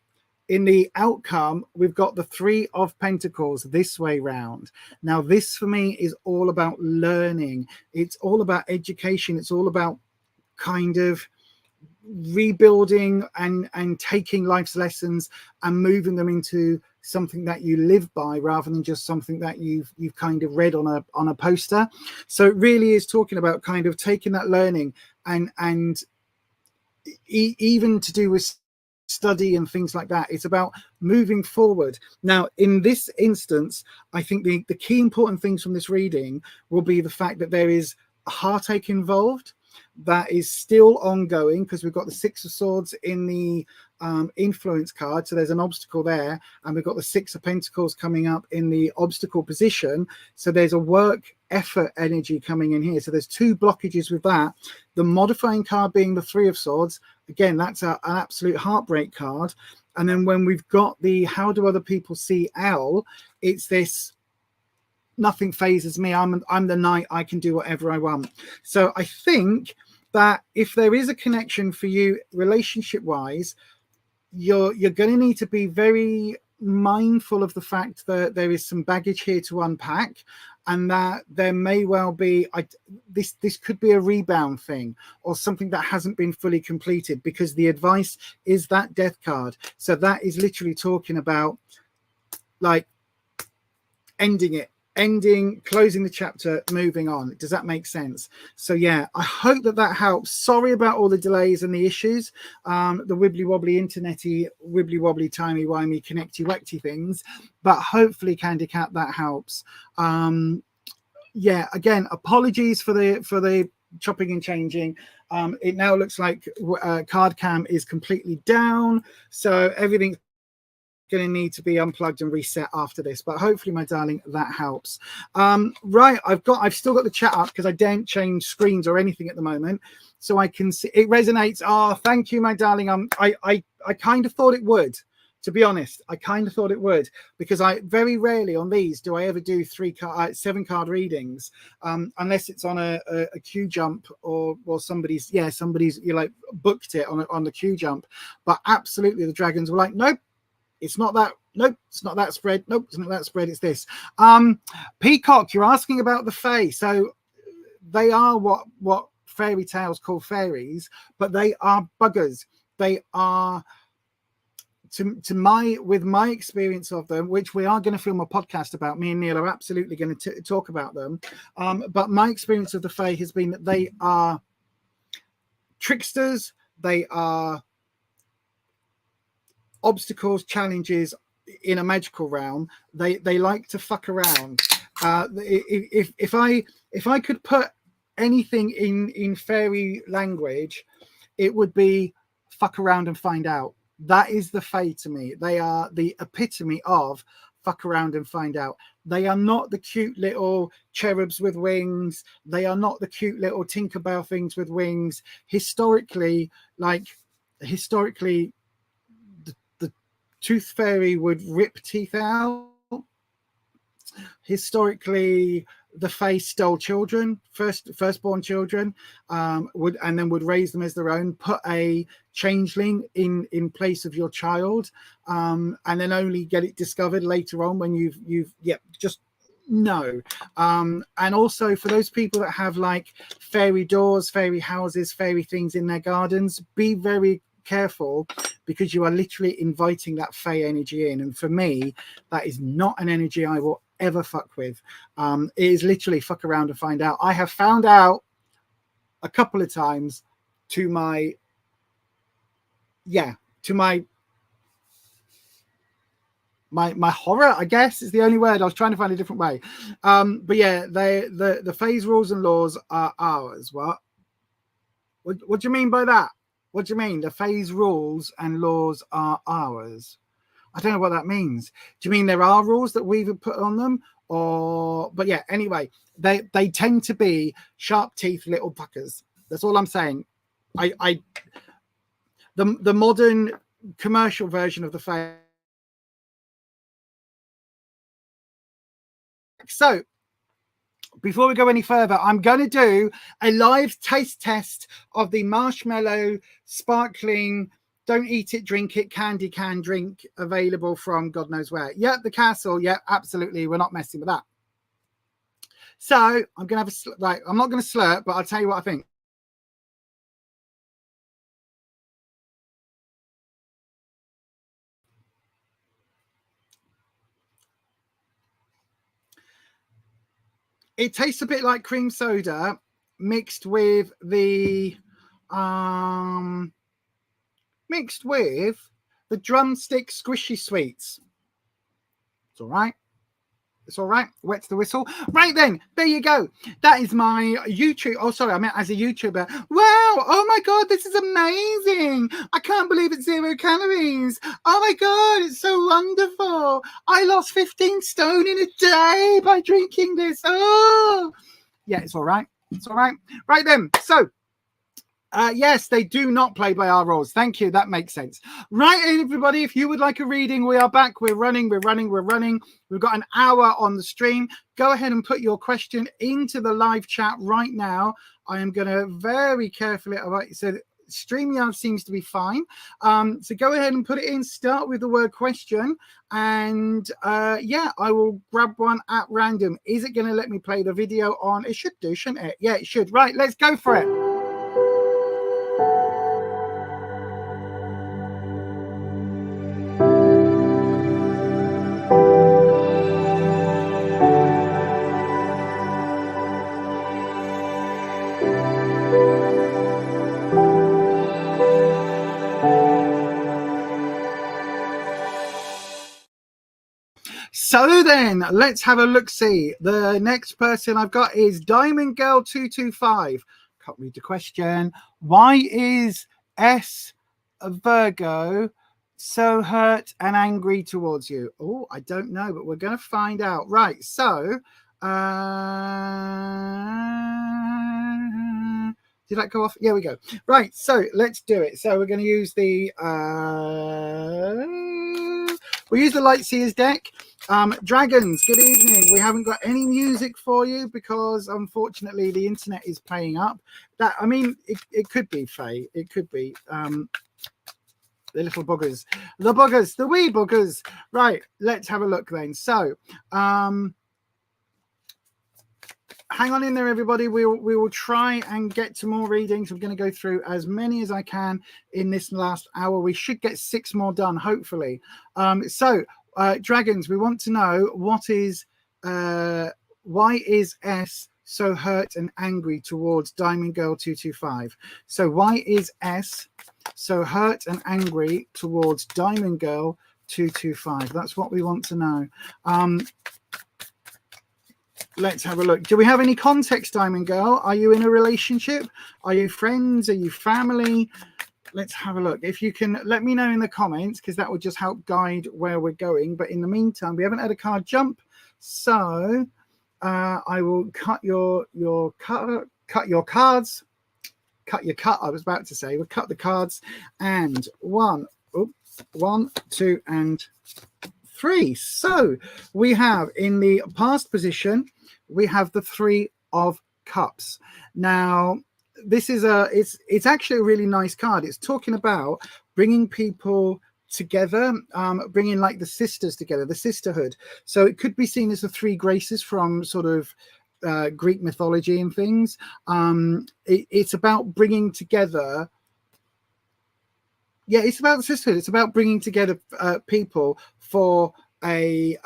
in the outcome, we've got the 3 of Pentacles this way round. Now, this for me is all about learning. It's all about education. It's all about kind of rebuilding and taking life's lessons and moving them into something that you live by, rather than just something that you've kind of read on a poster. So it really is talking about kind of taking that learning and even to do with study and things like that. It's about moving forward. Now, in this instance, I think the key important things from this reading will be the fact that there is a heartache involved. that is still ongoing, because we've got the Six of Swords in the influence card, so there's an obstacle there, and we've got the Six of Pentacles coming up in the obstacle position, so there's a work effort energy coming in here. So there's two blockages with that. The modifying card being the Three of Swords, again, that's an absolute heartbreak card. And then when we've got the how do other people see L, it's this nothing phases me, I'm the knight, I can do whatever I want. So I think that if there is a connection for you relationship wise, you're going to need to be very mindful of the fact that there is some baggage here to unpack, and that there may well be this could be a rebound thing or something that hasn't been fully completed, because the advice is that Death card. So that is literally talking about like ending, closing the chapter, moving on. Does that make sense? So yeah, I hope that helps. Sorry about all the delays and the issues, the wibbly wobbly internety, wibbly wobbly timey wimey connecty wecty things, but hopefully Candy Cat, that helps. Yeah, again, apologies for the chopping and changing. It now looks like card cam is completely down, so everything's going to need to be unplugged and reset after this, but hopefully, my darling, that helps. Right, I've still got the chat up because I don't change screens or anything at the moment, so I can see it resonates. Oh, thank you, my darling. I kind of thought it would, to be honest. I kind of thought it would, because I very rarely on these do I ever do 7 card readings, unless it's on a QJump or somebody's you like booked it on the QJump. But absolutely, the dragons were like, nope. It's not that. Nope, it's not that spread. Nope, it's not that spread. It's this. Peacock, you're asking about the Fae. So they are what fairy tales call fairies, but they are buggers. They are, with my experience of them, which we are going to film a podcast about. Me and Neil are absolutely going to talk about them. But my experience of the Fae has been that they are tricksters. They are obstacles, challenges in a magical realm. They like to fuck around. If I could put anything in fairy language, it would be fuck around and find out. That is the Fae to me. They are the epitome of fuck around and find out. They are not the cute little cherubs with wings. They are not the cute little Tinkerbell things with wings. Historically, Tooth Fairy would rip teeth out. Historically, the Fae stole children, firstborn children, would raise them as their own, put a changeling in place of your child, and then only get it discovered later on when you've just no. And also for those people that have like fairy doors, fairy houses, fairy things in their gardens, be very careful, because you are literally inviting that Fae energy in, and for me that is not an energy I will ever fuck with. It is literally fuck around and find out. I have found out a couple of times to my horror, I guess is the only word. I was trying to find a different way. But yeah, the Fae's rules and laws are ours. What do you mean by that? What do you mean? The Fae's rules and laws are ours? I don't know what that means. Do you mean there are rules that we've put on them? But yeah, anyway, they tend to be sharp teeth little fuckers. That's all I'm saying. The modern commercial version of the Fae. So before we go any further, I'm going to do a live taste test of the marshmallow sparkling, don't eat it, drink it, candy can drink available from God knows where. Yeah, the castle. Yeah, absolutely. We're not messing with that. So I'm going to have I'm not going to slurp, but I'll tell you what I think. It tastes a bit like cream soda mixed with the drumstick squishy sweets. It's all right. It's all right. Wets the whistle. Right then, there you go. That is my YouTube. Oh, sorry, I meant as a YouTuber. Wow. Oh my God, this is amazing. I can't believe it's 0 calories. Oh my God, it's so wonderful. I lost 15 stone in a day by drinking this. Oh, yeah, it's all right. It's all right. Right then. So, yes, they do not play by our rules. Thank you. That makes sense. Right, everybody, if you would like a reading, we are back. We're running. We've got an hour on the stream. Go ahead and put your question into the live chat right now. I am going to very carefully, so StreamYard seems to be fine. So go ahead and put it in. Start with the word question. And yeah, I will grab one at random. Is it going to let me play the video on? It should do, shouldn't it? Yeah, it should. Right, let's go for it. So then, let's have a look-see. The next person I've got is Diamond Girl 225. Can't read the question. Why is S a Virgo so hurt and angry towards you? Oh, I don't know, but we're going to find out. Right, so... did that go off? Yeah, we go. Right, so let's do it. So we're going to use the... we'll use the Lightseers deck. Dragons, good evening. We haven't got any music for you because unfortunately the internet is playing up. That, I mean, it could be Faye. It could be the little buggers. The buggers, the wee buggers. Right, let's have a look then. So hang on in there, everybody. We will try and get to more readings. I'm going to go through as many as I can in this last hour. We should get 6 more done, hopefully. Dragons, we want to know why is S so hurt and angry towards Diamond Girl 225? So why is S so hurt and angry towards Diamond Girl 225? That's what we want to know. Let's have a look. Do we have any context, Diamond Girl? Are you in a relationship? Are you friends? Are you family? Let's have a look. If you can let me know in the comments, because that would just help guide where we're going. But in the meantime, we haven't had a card jump, so I will cut your cards. I was about to say we'll cut the cards, and 1, 2, and 3. So we have in the past position, we have the 3 of Cups. Now, this is it's actually a really nice card. It's talking about bringing people together, bringing like the sisters together, the sisterhood. So it could be seen as the 3 graces from sort of Greek mythology and things. It's about bringing together. Yeah, it's about the sisterhood. It's about bringing together people for a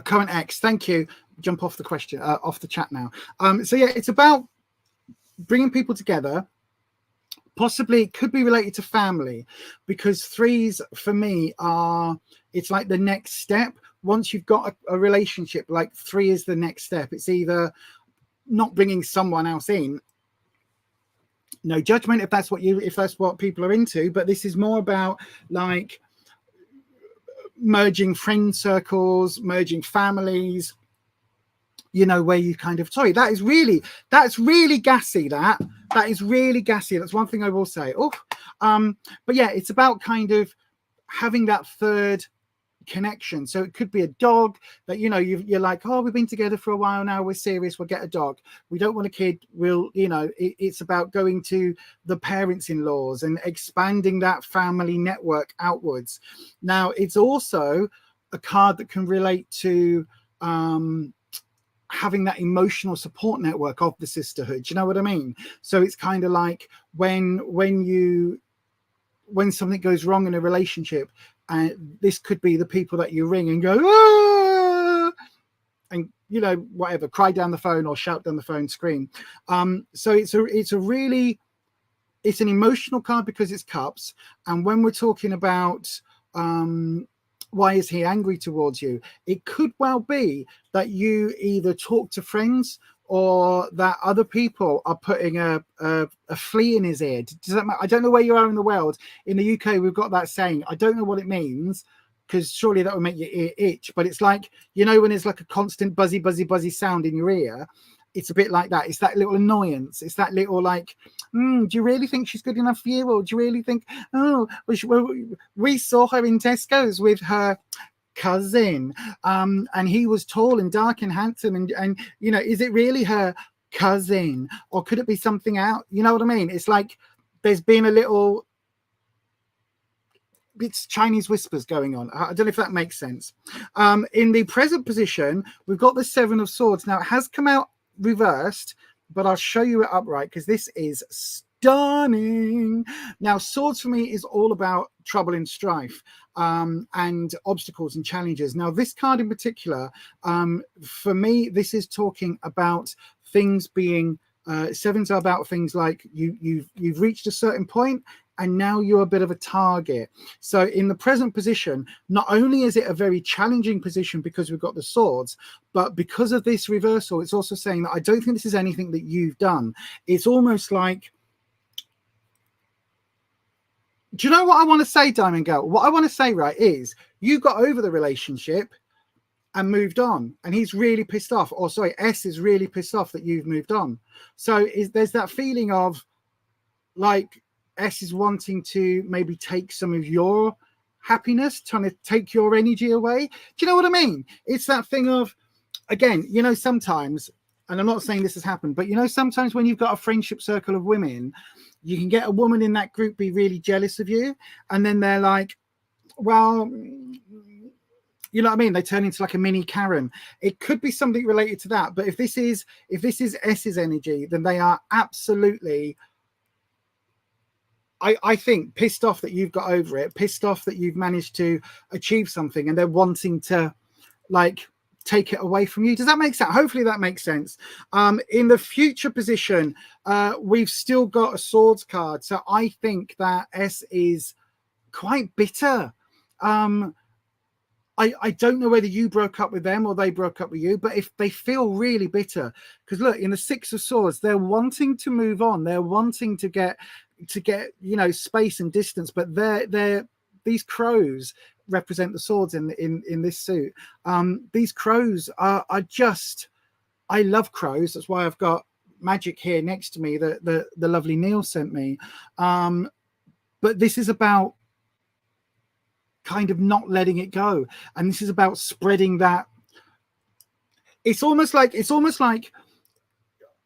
current ex. Thank you. Jump off the question, off the chat now. So yeah, it's about bringing people together. Possibly it could be related to family, because 3s for me it's like the next step. Once you've got a relationship, like 3 is the next step. It's either not bringing someone else in. No judgment if that's what people are into, but this is more about like merging friend circles, merging families, you know, where you kind of, sorry, that's really gassy. That is really gassy. That's one thing I will say. But yeah, it's about kind of having that 3rd connection. So it could be a dog that, you know, you're like, oh, we've been together for a while now, we're serious, we'll get a dog. We don't want a kid, we'll, you know, it's about going to the parents-in-laws and expanding that family network outwards. Now, it's also a card that can relate to having that emotional support network of the sisterhood. Do you know what I mean? So it's kind of like when something goes wrong in a relationship, and this could be the people that you ring and go, ah! And, you know, whatever, cry down the phone or shout down the phone, scream. So it's an emotional card because it's Cups. And when we're talking about why is he angry towards you? It could well be that you either talk to friends or that other people are putting a flea in his ear. Does that matter? I don't know where you are in the world. In the UK, we've got that saying. I don't know what it means, because surely that would make your ear itch. But it's like, you know, when it's like a constant buzzy, buzzy, buzzy sound in your ear, it's a bit like that. It's that little annoyance. It's that little like, do you really think she's good enough for you? Or do you really think, well, we saw her in Tesco's with her cousin, and he was tall and dark and handsome, and you know, is it really her cousin, or could it be something out? You know what I mean? It's like there's been a little, it's Chinese whispers going on. I don't know if that makes sense. In the present position, we've got the Seven of Swords. Now, it has come out reversed, but I'll show you it upright because this is stunning. Now, swords for me is all about trouble and strife, and obstacles and challenges. Now, this card in particular, for me, this is talking about things being, sevens are about things like you've reached a certain point and now you're a bit of a target. So in the present position, not only is it a very challenging position because we've got the swords, but because of this reversal, it's also saying that I don't think this is anything that you've done. It's almost like, do you know what I want to say, Diamond Girl? What I want to say, right, is you got over the relationship and moved on, and he's really pissed off. Or sorry, S is really pissed off that you've moved on. So there's that feeling of like S is wanting to maybe take some of your happiness, trying to take your energy away. Do you know what I mean? It's that thing of, again, you know, sometimes, and I'm not saying this has happened, but you know, sometimes when you've got a friendship circle of women, you can get a woman in that group be really jealous of you, and then they're like, well, you know what I mean? They turn into like a mini Karen. It could be something related to that. But if this is S's energy, then they are absolutely, I think, pissed off that you've got over it, pissed off that you've managed to achieve something, and they're wanting to like take it away from you. Does that make sense? Hopefully that makes sense. In the future position, we've still got a swords card. So I think that S is quite bitter. I don't know whether you broke up with them or they broke up with you, but if they feel really bitter, because look, in the Six of Swords, they're wanting to move on. They're wanting to get, you know, space and distance, but they're these crows represent the swords in this suit. These crows are just, I love crows. That's why I've got Magic here next to me that the lovely Neil sent me. But this is about kind of not letting it go, and this is about spreading that. It's almost like,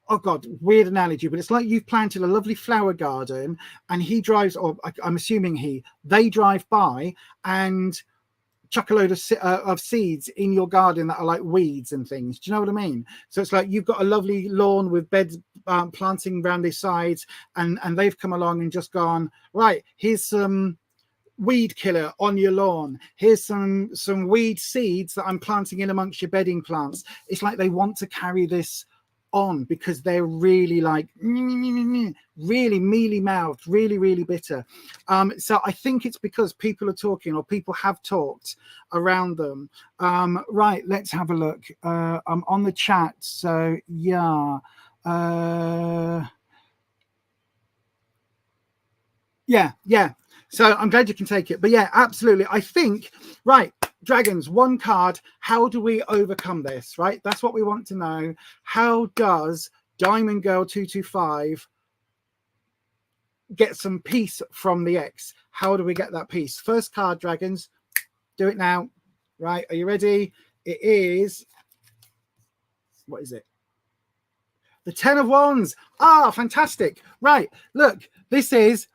oh god, weird analogy, but it's like you've planted a lovely flower garden and he drives, or I'm assuming they drive by and chuck a load of seeds in your garden that are like weeds and things. Do you know what I mean? So it's like you've got a lovely lawn with beds planting around the sides, and they've come along and just gone, right, here's some weed killer on your lawn, here's some weed seeds that I'm planting in amongst your bedding plants. It's like they want to carry this on because they're really like really mealy mouthed, really bitter. So I think it's because people are talking, or people have talked around them. Right, let's have a look. I'm on the chat, so yeah. Yeah. So I'm glad you can take it. But yeah, absolutely. I think, right, dragons, one card. How do we overcome this, right? That's what we want to know. How does Diamond Girl 225 get some peace from the ex? How do we get that peace? First card, dragons. Do it now. Right, are you ready? It is, what is it? The 10 of Wands. Ah, fantastic. Right, look, this is,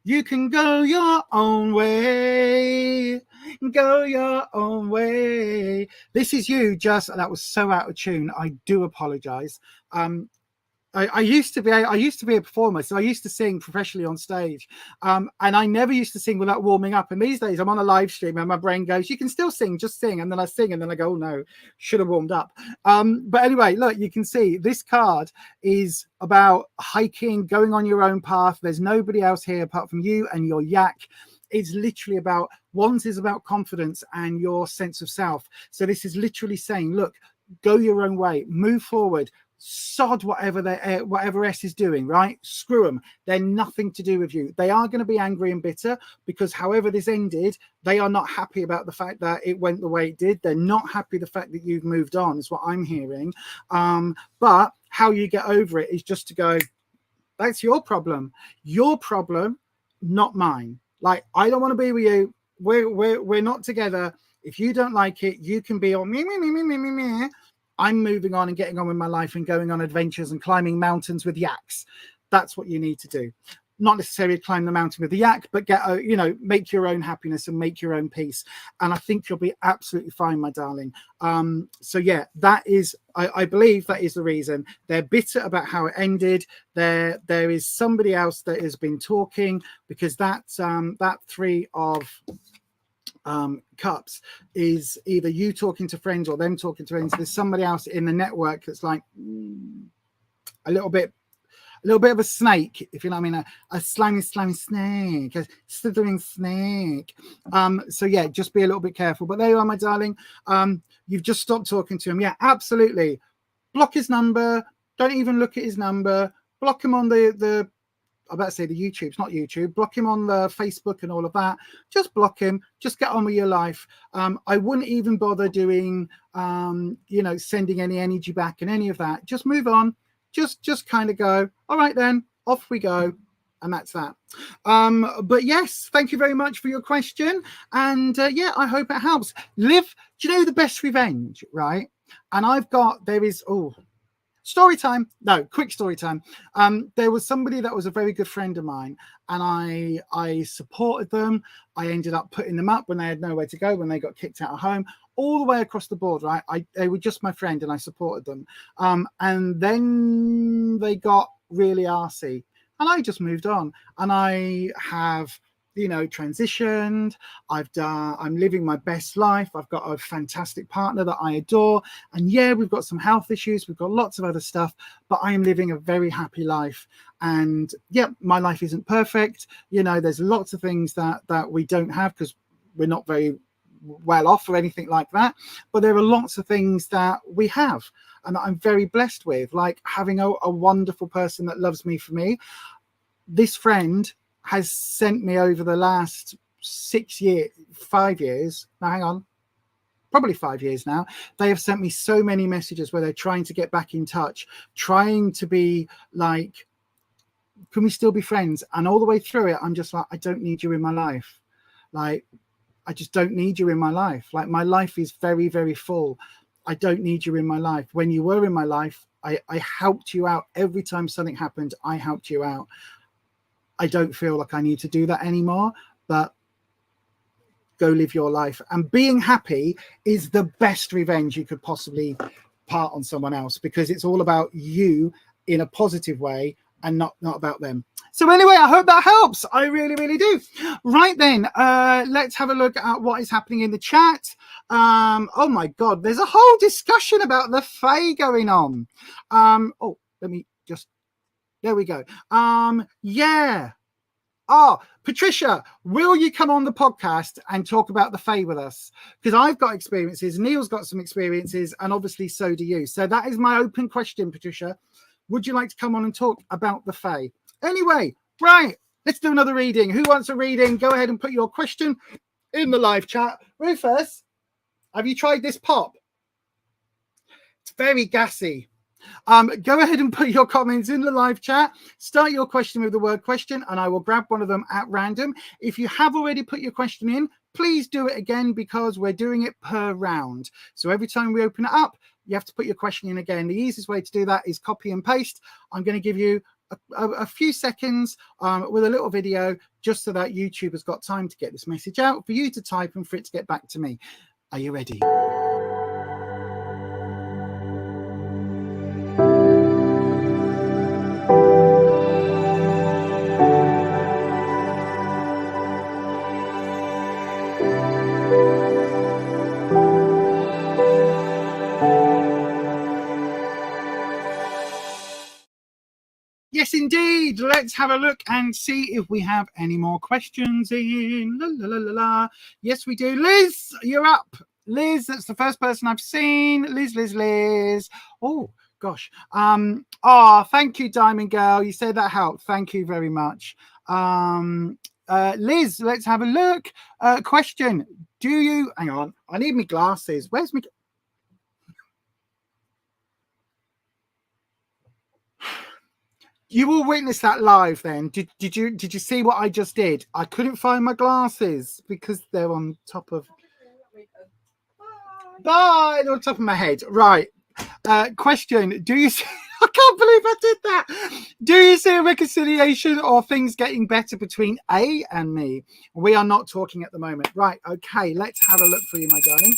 you can go your own way, go your own way. This is you just, that was so out of tune. I do apologize. I used to be a performer, so I used to sing professionally on stage, and I never used to sing without warming up. And these days I'm on a live stream and my brain goes, you can still sing, just sing. And then I sing and then I go, oh no, should have warmed up. But anyway, look, you can see this card is about hiking, going on your own path. There's nobody else here apart from you and your yak. It's literally about, wands is about confidence and your sense of self. So this is literally saying, look, go your own way, move forward, sod whatever S is doing, right? Screw them. They're nothing to do with you. They are going to be angry and bitter because however this ended, they are not happy about the fact that it went the way it did. They're not happy the fact that you've moved on, is what I'm hearing. But how you get over it is just to go, that's your problem, not mine. Like, I don't want to be with you. We're not together. If you don't like it, you can be on me. I'm moving on and getting on with my life and going on adventures and climbing mountains with yaks. That's what you need to do. Not necessarily climb the mountain with the yak, but make your own happiness and make your own peace. And I think you'll be absolutely fine, my darling. So yeah, that is, I believe that is the reason. They're bitter about how it ended. There is somebody else that has been talking, because that three of cups is either you talking to friends or them talking to friends. There's somebody else in the network that's like a little bit of a snake, if you know what I mean, a slimy snake, a slithering snake. So yeah, just be a little bit careful. But there you are, my darling. You've just stopped talking to him. Yeah, absolutely. Block his number. Don't even look at his number. Block him on the I'm about to say the YouTube. It's not YouTube. Block him on the Facebook and all of that. Just block him. Just get on with your life. I wouldn't even bother doing, sending any energy back and any of that. Just move on. Just kind of go, all right, then off we go. And that's that. But yes, thank you very much for your question. And yeah, I hope it helps. Liv, do you know the best revenge, right? And story time. No, quick story time. There was somebody that was a very good friend of mine, and I supported them. I ended up putting them up when they had nowhere to go, when they got kicked out of home, all the way across the board, right? They were just my friend and I supported them. And then they got really arsey and I just moved on, and I have, transitioned. I'm living my best life. I've got a fantastic partner that I adore. And yeah, we've got some health issues. We've got lots of other stuff, but I am living a very happy life. And yeah, my life isn't perfect. There's lots of things that we don't have because we're not very well off or anything like that. But there are lots of things that we have and that I'm very blessed with, like having a wonderful person that loves me for me. This friend has sent me over the last 5 years. Now, hang on. Probably 5 years now. They have sent me so many messages where they're trying to get back in touch, trying to be like, can we still be friends? And all the way through it, I'm just like, I don't need you in my life. Like, I just don't need you in my life. Like, my life is very, very full. I don't need you in my life. When you were in my life, I helped you out. Every time something happened, I helped you out. I don't feel like I need to do that anymore, but go live your life. And being happy is the best revenge you could possibly part on someone else, because it's all about you in a positive way and not about them. So anyway, I hope that helps. I really, really do. Right then, let's have a look at what is happening in the chat. Oh my God, there's a whole discussion about the Fae going on. There we go. Yeah. Patricia, will you come on the podcast and talk about the Fae with us? Because I've got experiences, Neil's got some experiences, and obviously so do you. So that is my open question, Patricia. Would you like to come on and talk about the Fae? Anyway, right, let's do another reading. Who wants a reading? Go ahead and put your question in the live chat. Rufus, have you tried this pop? It's very gassy. Go ahead and put your comments in the live chat. Start your question with the word question, and I will grab one of them at random. If you have already put your question in, please do it again, because we're doing it per round. So every time we open it up, you have to put your question in again. The easiest way to do that is copy and paste. I'm going to give you a few seconds with a little video, just so that YouTube has got time to get this message out, for you to type and for it to get back to me. Are you ready? Yes, indeed. let's have a look and see if we have any more questions in. La, la, la, la, la. Yes, we do. Liz, you're up. Liz, that's the first person I've seen. Liz. Oh, gosh. Thank you, Diamond Girl. You said that helped. Thank you very much. Liz, let's have a look. Question. Do you... Hang on. I need my glasses. Where's my... You will witness that live then. Did you see what I just did? I couldn't find my glasses because they're on top of... Bye! They're on top of my head. Right. Question. Do you see... I can't believe I did that. Do you see a reconciliation or things getting better between A and me? We are not talking at the moment. Right. Okay. Let's have a look for you, my darling.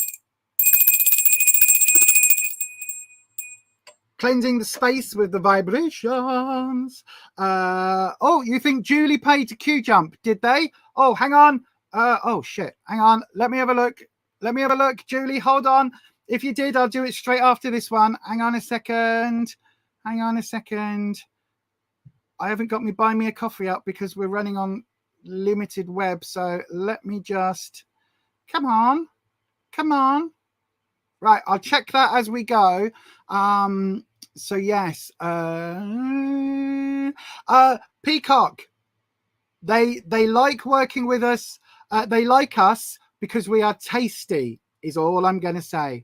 Cleansing the space with the vibrations. You think Julie paid to QJump? Did they? Oh, hang on. Oh, shit. Hang on. Let me have a look. Julie, hold on. If you did, I'll do it straight after this one. Hang on a second. I haven't got me buy me a coffee up because we're running on limited web. So let me just... Come on. Right, I'll check that as we go. So yes, Peacock, they like working with us. They like us because we are tasty, is all I'm going to say.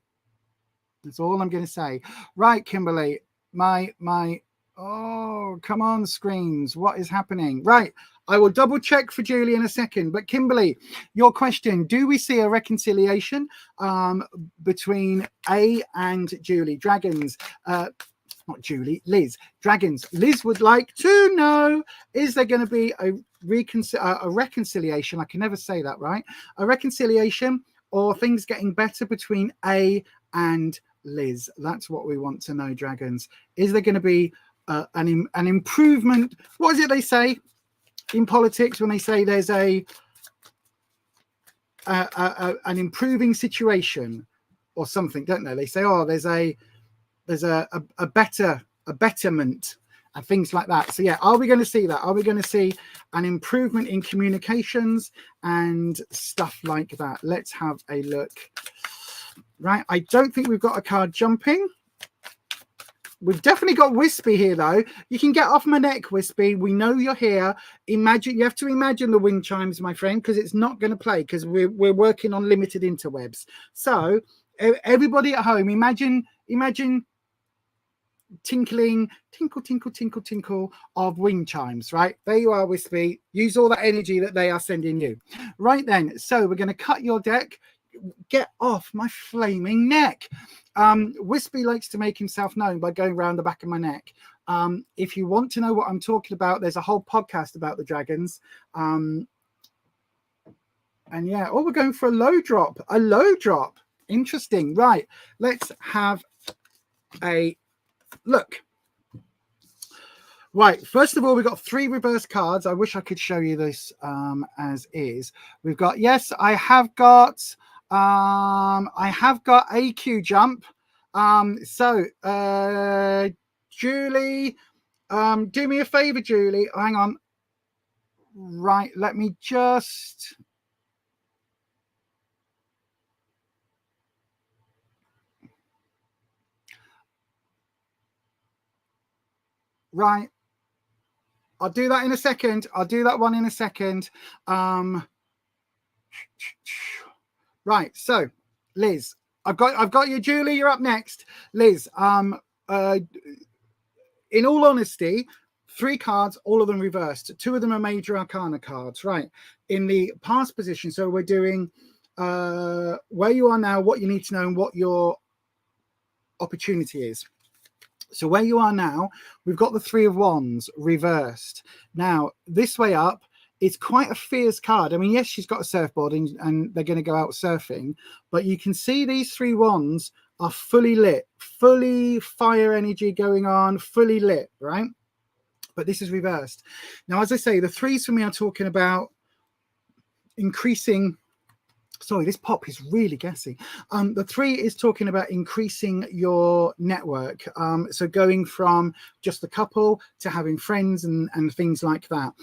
That's all I'm going to say. Right, Kimberly, oh, come on, screens. What is happening? Right, I will double check for Julie in a second. But Kimberly, your question, do we see a reconciliation between A and Julie? Dragons, not Julie, Liz. Dragons. Liz would like to know, is there going to be a reconciliation? I can never say that, right? A reconciliation or things getting better between A and Liz? That's what we want to know, Dragons. Is there going to be an improvement? What is it they say in politics when they say there's an improving situation or something, don't they? They say, oh, there's a betterment and things like that. So yeah, are we going to see that? Are we going to see an improvement in communications and stuff like that? Let's have a look. Right, I don't think we've got a card jumping. We've definitely got Wispy here, though. You can get off my neck, Wispy. We know you're here. Imagine, you have to imagine the wind chimes, my friend, because it's not going to play because we're working on limited interwebs. So everybody at home, imagine tinkling, tinkle, tinkle, tinkle, tinkle of wind chimes, right? There you are, Wispy. Use all that energy that they are sending you. Right then, so we're going to cut your deck. Get off my flaming neck. Wispy likes to make himself known by going around the back of my neck. If you want to know what I'm talking about, there's a whole podcast about the dragons. And yeah, we're going for a low drop. Interesting. Right, let's have a look. Right, first of all, we've got 3 reverse cards. I wish I could show you this as is. We've got, yes, I have got a QJump. Julie, do me a favor, Julie. Hang on. Right, let me just... Right. I'll do that in a second. I'll do that one in a second. Right. So, Liz, I've got you, Julie. You're up next, Liz. In all honesty, 3 cards, all of them reversed. 2 of them are major arcana cards. Right. In the past position. So we're doing where you are now, what you need to know, and what your opportunity is. So where you are now, we've got the 3 of Wands reversed. Now, this way up, it's quite a fierce card. I mean, yes, she's got a surfboard and they're going to go out surfing, but you can see these 3 wands are fully lit, fully fire energy going on, fully lit, right? But this is reversed. Now, as I say, the 3s for me are talking about increasing Sorry, this pop is really gassy. The 3 is talking about increasing your network. So going from just the couple to having friends and things like that.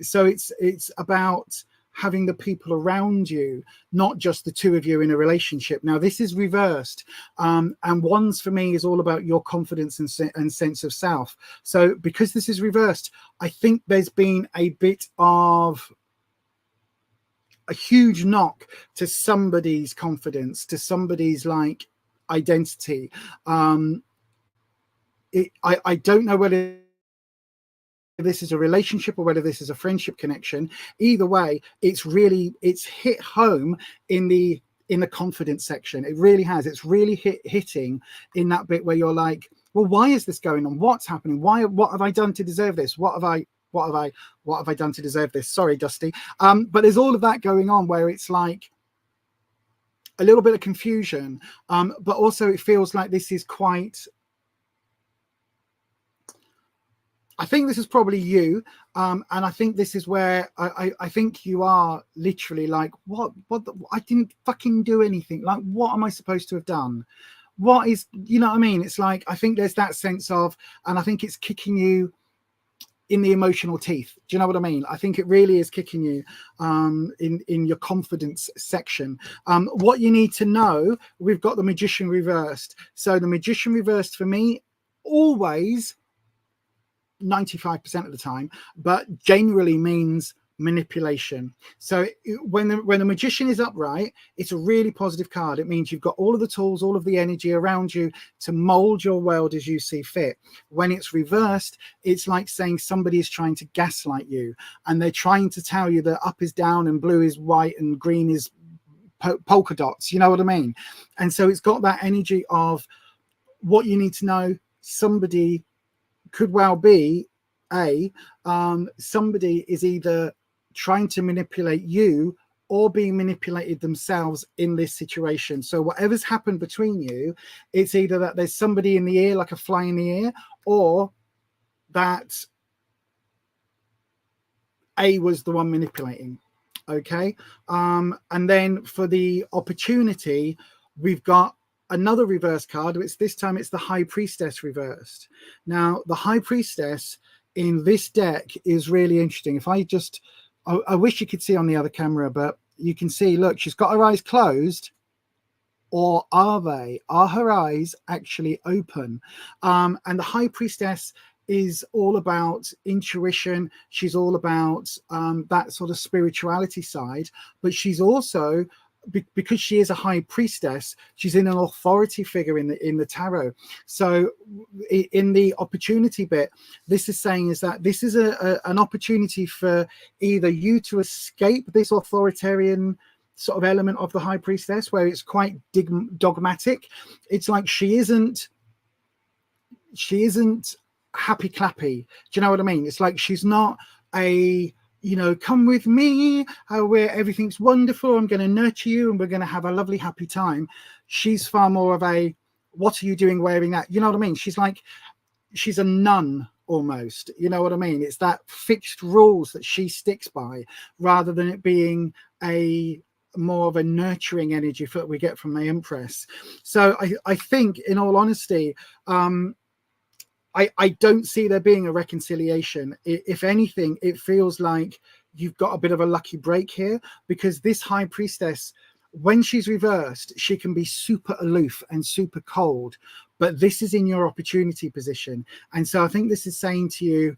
So it's about having the people around you, not just the two of you in a relationship. Now, this is reversed. And 1s for me is all about your confidence and sense of self. So because this is reversed, I think there's been a bit of a huge knock to somebody's confidence, to somebody's like identity. I don't know whether this is a relationship or whether this is a friendship connection. Either way, it's hit home in the confidence section. It really has. It's really hitting in that bit where you're like, well, why is this going on? What's happening? What have I done to deserve this? What have I done to deserve this? Sorry, Dusty. But there's all of that going on where it's like a little bit of confusion, but also it feels like this is quite, I think this is probably you, and I think this is where I think you are literally like, I didn't fucking do anything. Like, what am I supposed to have done? What is, you know what I mean? It's like, I think there's that sense of, and I think it's kicking you in the emotional teeth. Do you know what I mean? I think it really is kicking you in your confidence section. What you need to know, we've got the Magician reversed. So the Magician reversed for me, always 95% of the time, but generally means manipulation. So when the Magician is upright, it's a really positive card. It means you've got all of the tools, all of the energy around you to mold your world as you see fit. When it's reversed, it's like saying somebody is trying to gaslight you, and they're trying to tell you that up is down and blue is white and green is polka dots. You know what I mean? And so it's got that energy of what you need to know. Somebody could well be somebody is either trying to manipulate you or being manipulated themselves in this situation. So whatever's happened between you, it's either that there's somebody in the ear, like a fly in the ear, or that A was the one manipulating. Okay. And then for the opportunity, we've got another reverse card. This time it's the High Priestess reversed. Now the High Priestess in this deck is really interesting. If I wish you could see on the other camera, but you can see, look, she's got her eyes closed, or are her eyes actually open? And the High Priestess is all about intuition. She's all about that sort of spirituality side, but she's also, because she is a high priestess, she's in an authority figure in the tarot. So in the opportunity bit, this is saying is that this is an opportunity for either you to escape this authoritarian sort of element of the high priestess, where it's quite dogmatic. It's like she isn't happy clappy. Do you know what I mean? It's like she's not a, you know, come with me, where everything's wonderful, I'm going to nurture you and we're going to have a lovely happy time. She's far more of a, what are you doing wearing that? You know what I mean? She's like, she's a nun almost. You know what I mean? It's that fixed rules that she sticks by, rather than it being a more of a nurturing energy that we get from the Empress. So I think, in all honesty, I don't see there being a reconciliation. If anything, it feels like you've got a bit of a lucky break here, because this High Priestess, when she's reversed, she can be super aloof and super cold, but this is in your opportunity position. And so I think this is saying to you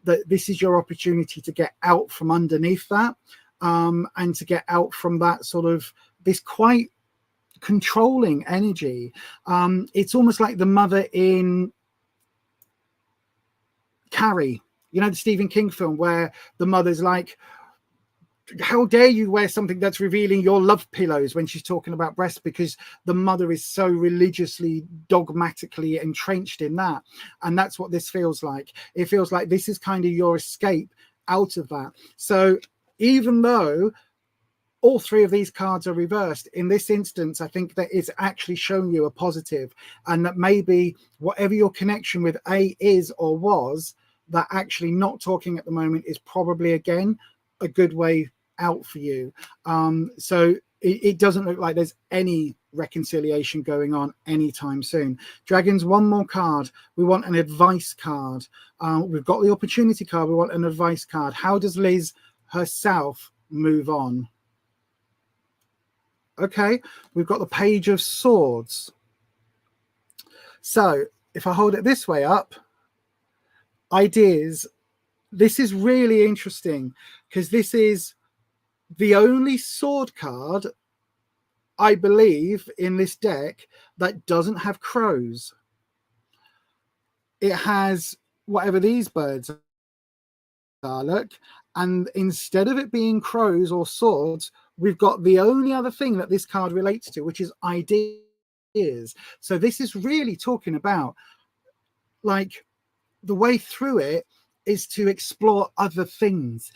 that this is your opportunity to get out from underneath that, and to get out from that sort of this quite controlling energy. It's almost like the mother in Carrie, you know, the Stephen King film, where the mother's like, how dare you wear something that's revealing your love pillows, when she's talking about breasts, because the mother is so religiously, dogmatically entrenched in that. And that's what this feels like. It feels like this is kind of your escape out of that. So even though all 3 of these cards are reversed, in this instance, I think that it's actually showing you a positive, and that maybe whatever your connection with A is or was, that actually not talking at the moment is probably, again, a good way out for you. So it doesn't look like there's any reconciliation going on anytime soon. Dragons, one more card. We want an advice card. We've got the opportunity card. We want an advice card. How does Liz herself move on? Okay, we've got the Page of Swords. So if I hold it this way up, ideas. This is really interesting because this is the only sword card, I believe, in this deck that doesn't have crows. It has whatever these birds are, look, and instead of it being crows or swords, we've got the only other thing that this card relates to, which is ideas. So this is really talking about, like, the way through it is to explore other things,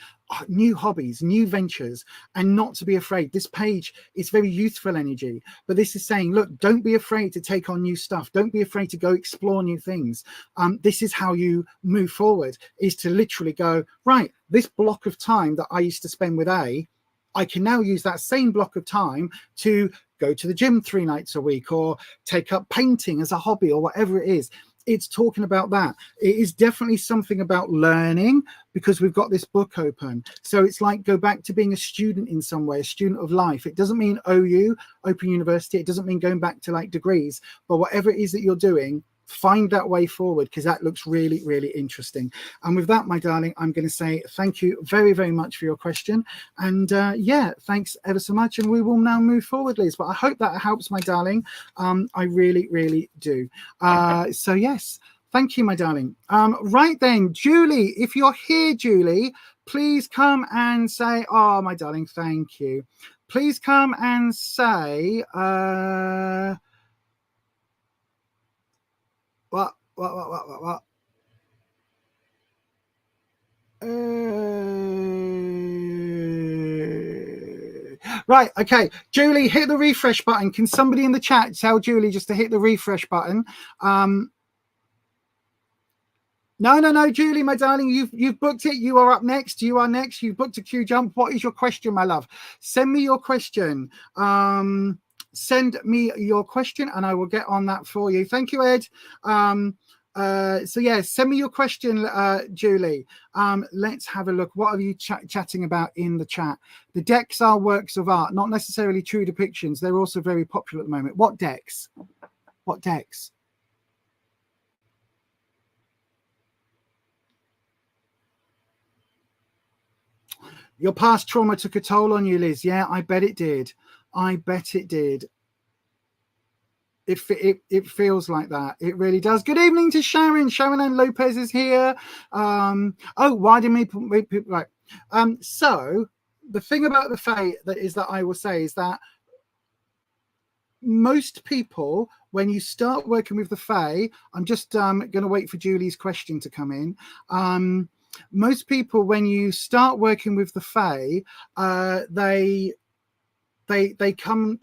new hobbies, new ventures, and not to be afraid. This page is very youthful energy, but this is saying, look, don't be afraid to take on new stuff. Don't be afraid to go explore new things. This is how you move forward, is to literally go, right, this block of time that I used to spend with A, I can now use that same block of time to go to the gym 3 nights a week, or take up painting as a hobby, or whatever it is. It's talking about that. It is definitely something about learning, because we've got this book open. So it's like, go back to being a student in some way, a student of life. It doesn't mean OU, Open University. It doesn't mean going back to like degrees, but whatever it is that you're doing, find that way forward, because that looks really, really interesting. And with that, my darling, I'm going to say thank you very, very much for your question. And yeah, thanks ever so much. And we will now move forward, Liz. But I hope that helps, my darling. I really, really do. So yes, thank you, my darling. Right then, Julie, if you're here, Julie, please come and say, oh, my darling, thank you. Please come and say, what? Right, okay. Julie, hit the refresh button. Can somebody in the chat tell Julie just to hit the refresh button? No, Julie, my darling, you've booked it. You are up next. You are next. You've booked a QJump. What is your question, my love? Send me your question. Send me your question and I will get on that for you. Thank you, Ed. So yeah, send me your question, Julie. Let's have a look. What are you chatting about in the chat? The decks are works of art, not necessarily true depictions. They're also very popular at the moment. What decks? What decks? Your past trauma took a toll on you, Liz. Yeah, I bet it did. I bet it did. It feels like that. It really does. Good evening to Sharon. Sharon and Lopez is here. Oh, why did people right? So the thing about the Fae that I will say is that most people, when you start working with the Fae, I'm just going to wait for Julie's question to come in. Most people, when you start working with the Fae, they come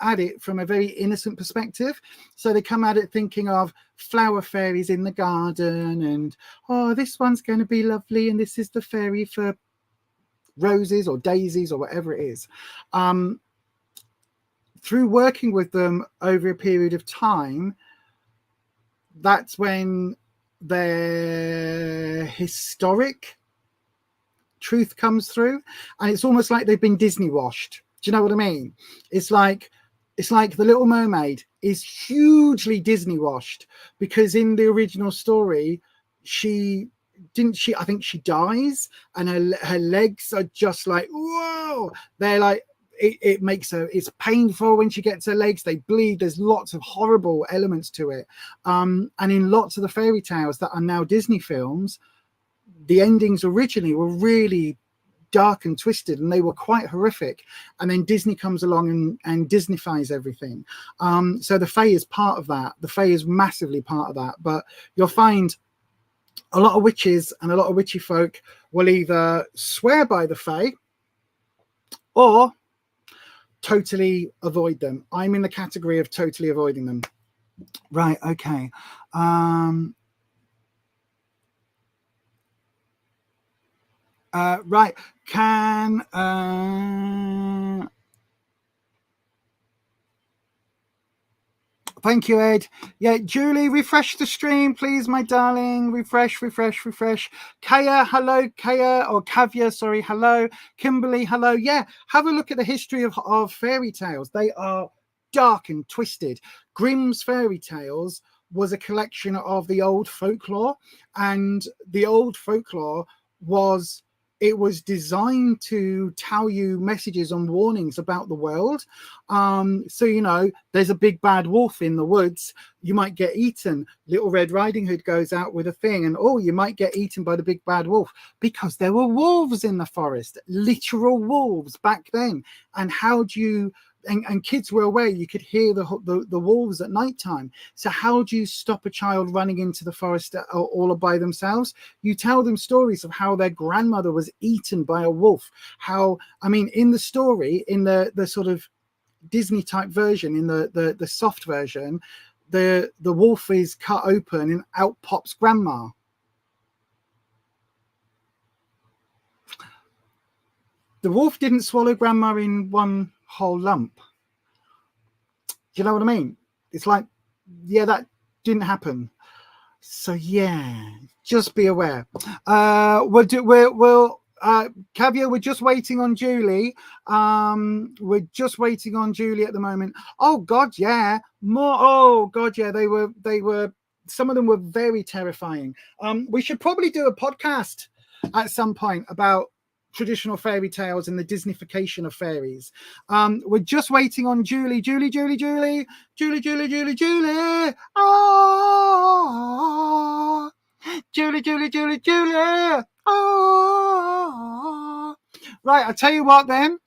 at it from a very innocent perspective. So they come at it thinking of flower fairies in the garden, and oh, this one's going to be lovely, and this is the fairy for roses or daisies or whatever it is. Through working with them over a period of time, that's when their historic truth comes through, and it's almost like they've been Disney washed. Do you know what I mean? It's like The Little Mermaid is hugely Disney washed, because in the original story, I think she dies, and her legs are just like, whoa, they're like, it makes her, it's painful when she gets her legs, they bleed, there's lots of horrible elements to it. And in lots of the fairy tales that are now Disney films, the endings originally were really dark and twisted, and they were quite horrific, and then Disney comes along and Disneyfies everything. So the Fae is part of that. The Fae is massively part of that. But you'll find a lot of witches and a lot of witchy folk will either swear by the Fae or totally avoid them. I'm in the category of totally avoiding them. Right, okay. Right, can Thank you, Ed. Yeah, Julie, refresh the stream, please, my darling. Refresh, refresh, refresh. Kaya, hello. Kaya, or Kavya, sorry, hello. Kimberly, hello. Yeah, have a look at the history of fairy tales. They are dark and twisted. Grimm's fairy tales was a collection of the old folklore, and the old folklore was... it was designed to tell you messages and warnings about the world. So, you know, there's a big bad wolf in the woods. You might get eaten. Little Red Riding Hood goes out with a thing and, oh, you might get eaten by the big bad wolf, because there were wolves in the forest, literal wolves back then. And how do you... and kids were aware you could hear the wolves at night time. So how do you stop a child running into the forest all by themselves? You tell them stories of how their grandmother was eaten by a wolf. How, I mean, in the story, in the sort of Disney type version, in the soft version, the wolf is cut open and out pops grandma. The wolf didn't swallow grandma in one whole lump. Do you know what I mean? It's like, yeah, that didn't happen. So yeah, just be aware. Kavya, we're just waiting on Julie. We're just waiting on Julie at the moment. Oh God, yeah, more. Oh God, yeah, they were. Some of them were very terrifying. We should probably do a podcast at some point about traditional fairy tales and the Disneyfication of fairies. We're just waiting on Julie. Julie. Oh, Julie. Oh, right. I'll tell you what then.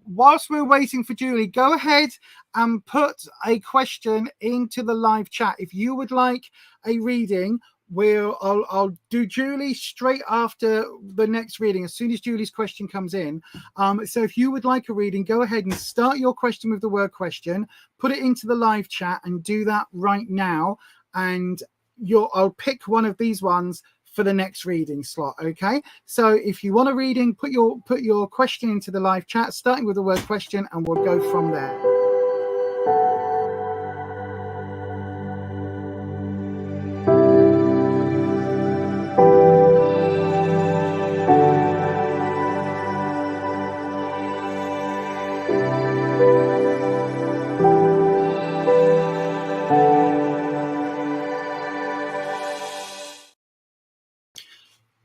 Whilst we're waiting for Julie, go ahead and put a question into the live chat. If you would like a reading, I'll do Julie straight after the next reading, as soon as Julie's question comes in. So if you would like a reading, go ahead and start your question with the word question, put it into the live chat, and do that right now. And I'll pick one of these ones for the next reading slot. Okay, so if you want a reading, put your question into the live chat, starting with the word question, and we'll go from there.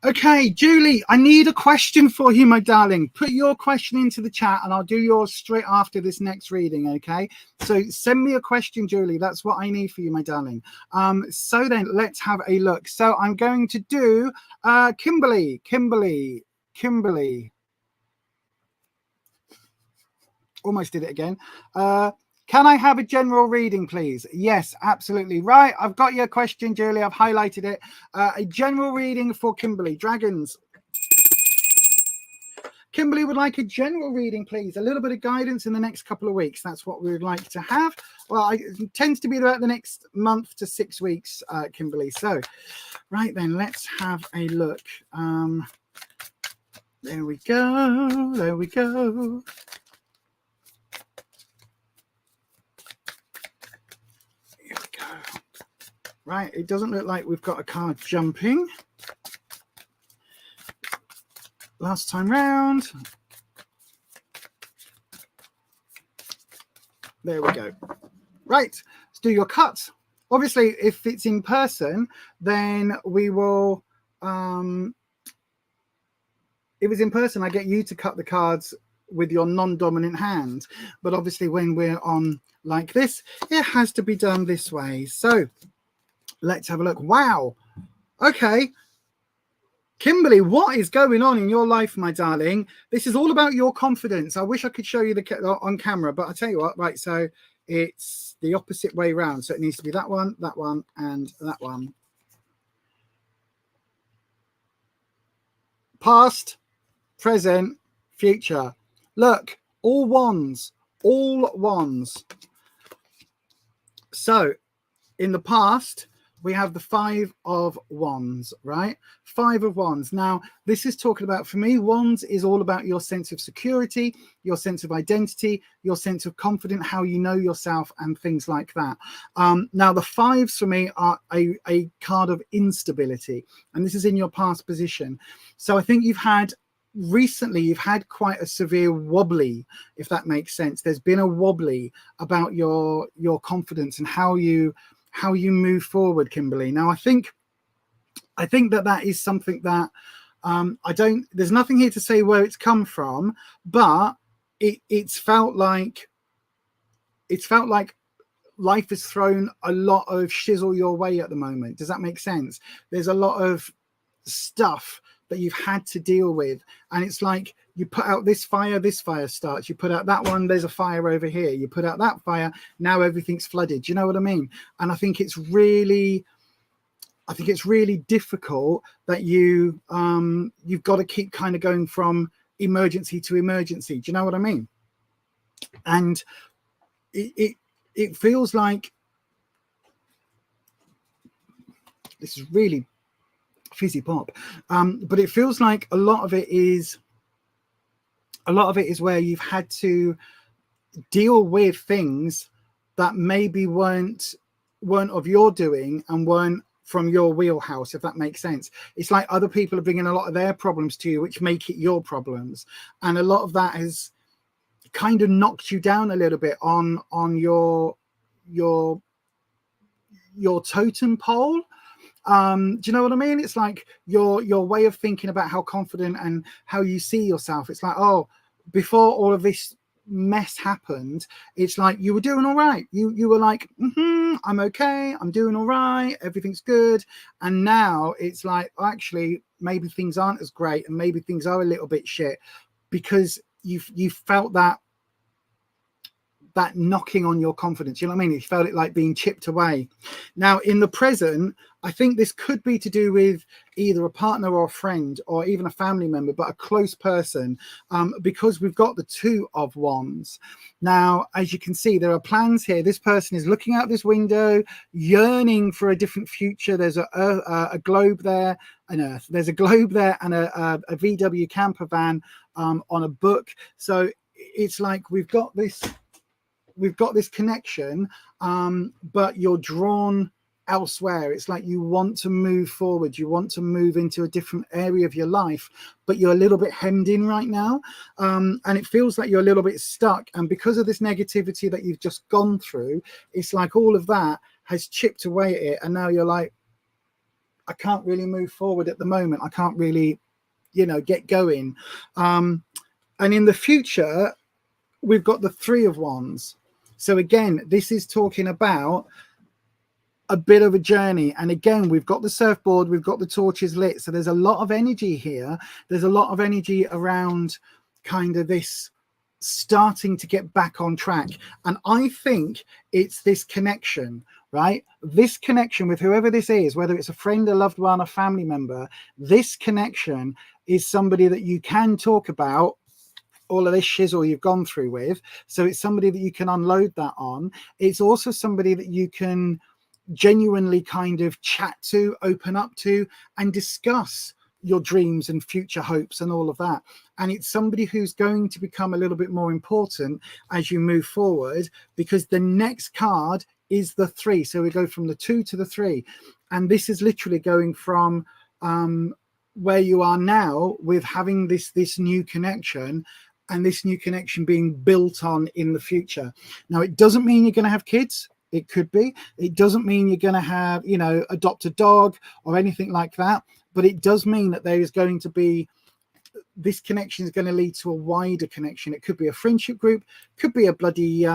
Okay, Julie, I need a question for you, my darling. Put your question into the chat and I'll do yours straight after this next reading, okay? So send me a question, Julie. That's what I need for you, my darling. So then let's have a look. So I'm going to do Kimberly. Almost did it again. Can I have a general reading, please? Yes, absolutely. Right, I've got your question, Julie. I've highlighted it. A general reading for Kimberly. Dragons. Kimberly would like a general reading, please. A little bit of guidance in the next couple of weeks. That's what we would like to have. Well, it tends to be about the next month to 6 weeks, Kimberly. So, right then, let's have a look. There we go. There we go. Here we go. Right, it doesn't look like we've got a card jumping. Last time round. There we go. Right, let's do your cut. Obviously, if it's in person, then we will... if it's in person, I get you to cut the cards with your non-dominant hand. But obviously, when we're on like this, it has to be done this way. So let's have a look. Wow. Okay. Kimberly, what is going on in your life, my darling? This is all about your confidence. I wish I could show you the on camera, but I'll tell you what. Right, so it's the opposite way round. So it needs to be that one, and that one. Past, present, future. Look, all wands, all wands. So in the past, we have the 5 of Wands, right? 5 of Wands. Now, this is talking about, for me, Wands is all about your sense of security, your sense of identity, your sense of confidence, how you know yourself, and things like that. Now, the 5s for me are a card of instability, and this is in your past position. So I think recently you've had quite a severe wobbly, if that makes sense. There's been a wobbly about your confidence and how you move forward, Kimberly. Now, I think that is something that there's nothing here to say where it's come from, but it's felt like life has thrown a lot of shizzle your way at the moment. Does that make sense? There's a lot of stuff that you've had to deal with, and it's like you put out this fire starts, you put out that one, there's a fire over here, you put out that fire, now everything's flooded. Do you know what I mean? And I think it's really difficult that you've got to keep kind of going from emergency to emergency. Do you know what I mean? And it feels like this is really fizzy pop, but it feels like a lot of it is where you've had to deal with things that maybe weren't of your doing and weren't from your wheelhouse, if that makes sense. It's like other people are bringing a lot of their problems to you, which make it your problems, and a lot of that has kind of knocked you down a little bit on your totem pole. Do you know what I mean? It's like your way of thinking about how confident and how you see yourself. It's like, oh, before all of this mess happened, it's like you were doing all right. You were like, I'm okay, I'm doing all right, everything's good. And now it's like, actually, maybe things aren't as great, and maybe things are a little bit shit, because you felt that knocking on your confidence. You know what I mean? You felt it like being chipped away. Now, in the present, I think this could be to do with either a partner or a friend or even a family member, but a close person, because we've got the 2 of Wands. Now, as you can see, there are plans here. This person is looking out this window, yearning for a different future. There's a globe there, an Earth. There's a globe there, and a VW camper van on a book. So it's like we've got this connection, but you're drawn elsewhere. It's like you want to move forward, you want to move into a different area of your life, but you're a little bit hemmed in right now, and it feels like you're a little bit stuck. And because of this negativity that you've just gone through, it's like all of that has chipped away at it, and now you're like, I can't really move forward at the moment, I can't really, get going. And in the future, we've got the 3 of Wands. So again, this is talking about a bit of a journey. And again, we've got the surfboard, we've got the torches lit. So there's a lot of energy here. There's a lot of energy around kind of this starting to get back on track. And I think it's this connection, right? This connection with whoever this is, whether it's a friend, a loved one, a family member, this connection is somebody that you can talk about all of this shizzle you've gone through with. So it's somebody that you can unload that on. It's also somebody that you can genuinely kind of chat to, open up to, and discuss your dreams and future hopes and all of that. And it's somebody who's going to become a little bit more important as you move forward, because the next card is the 3. So we go from the 2 to the 3, and this is literally going from where you are now with having this new connection, and this new connection being built on in the future. Now, it doesn't mean you're going to have kids. It could be. It doesn't mean you're going to have, adopt a dog or anything like that. But it does mean that there is going to be, this connection is going to lead to a wider connection. It could be a friendship group, could be a bloody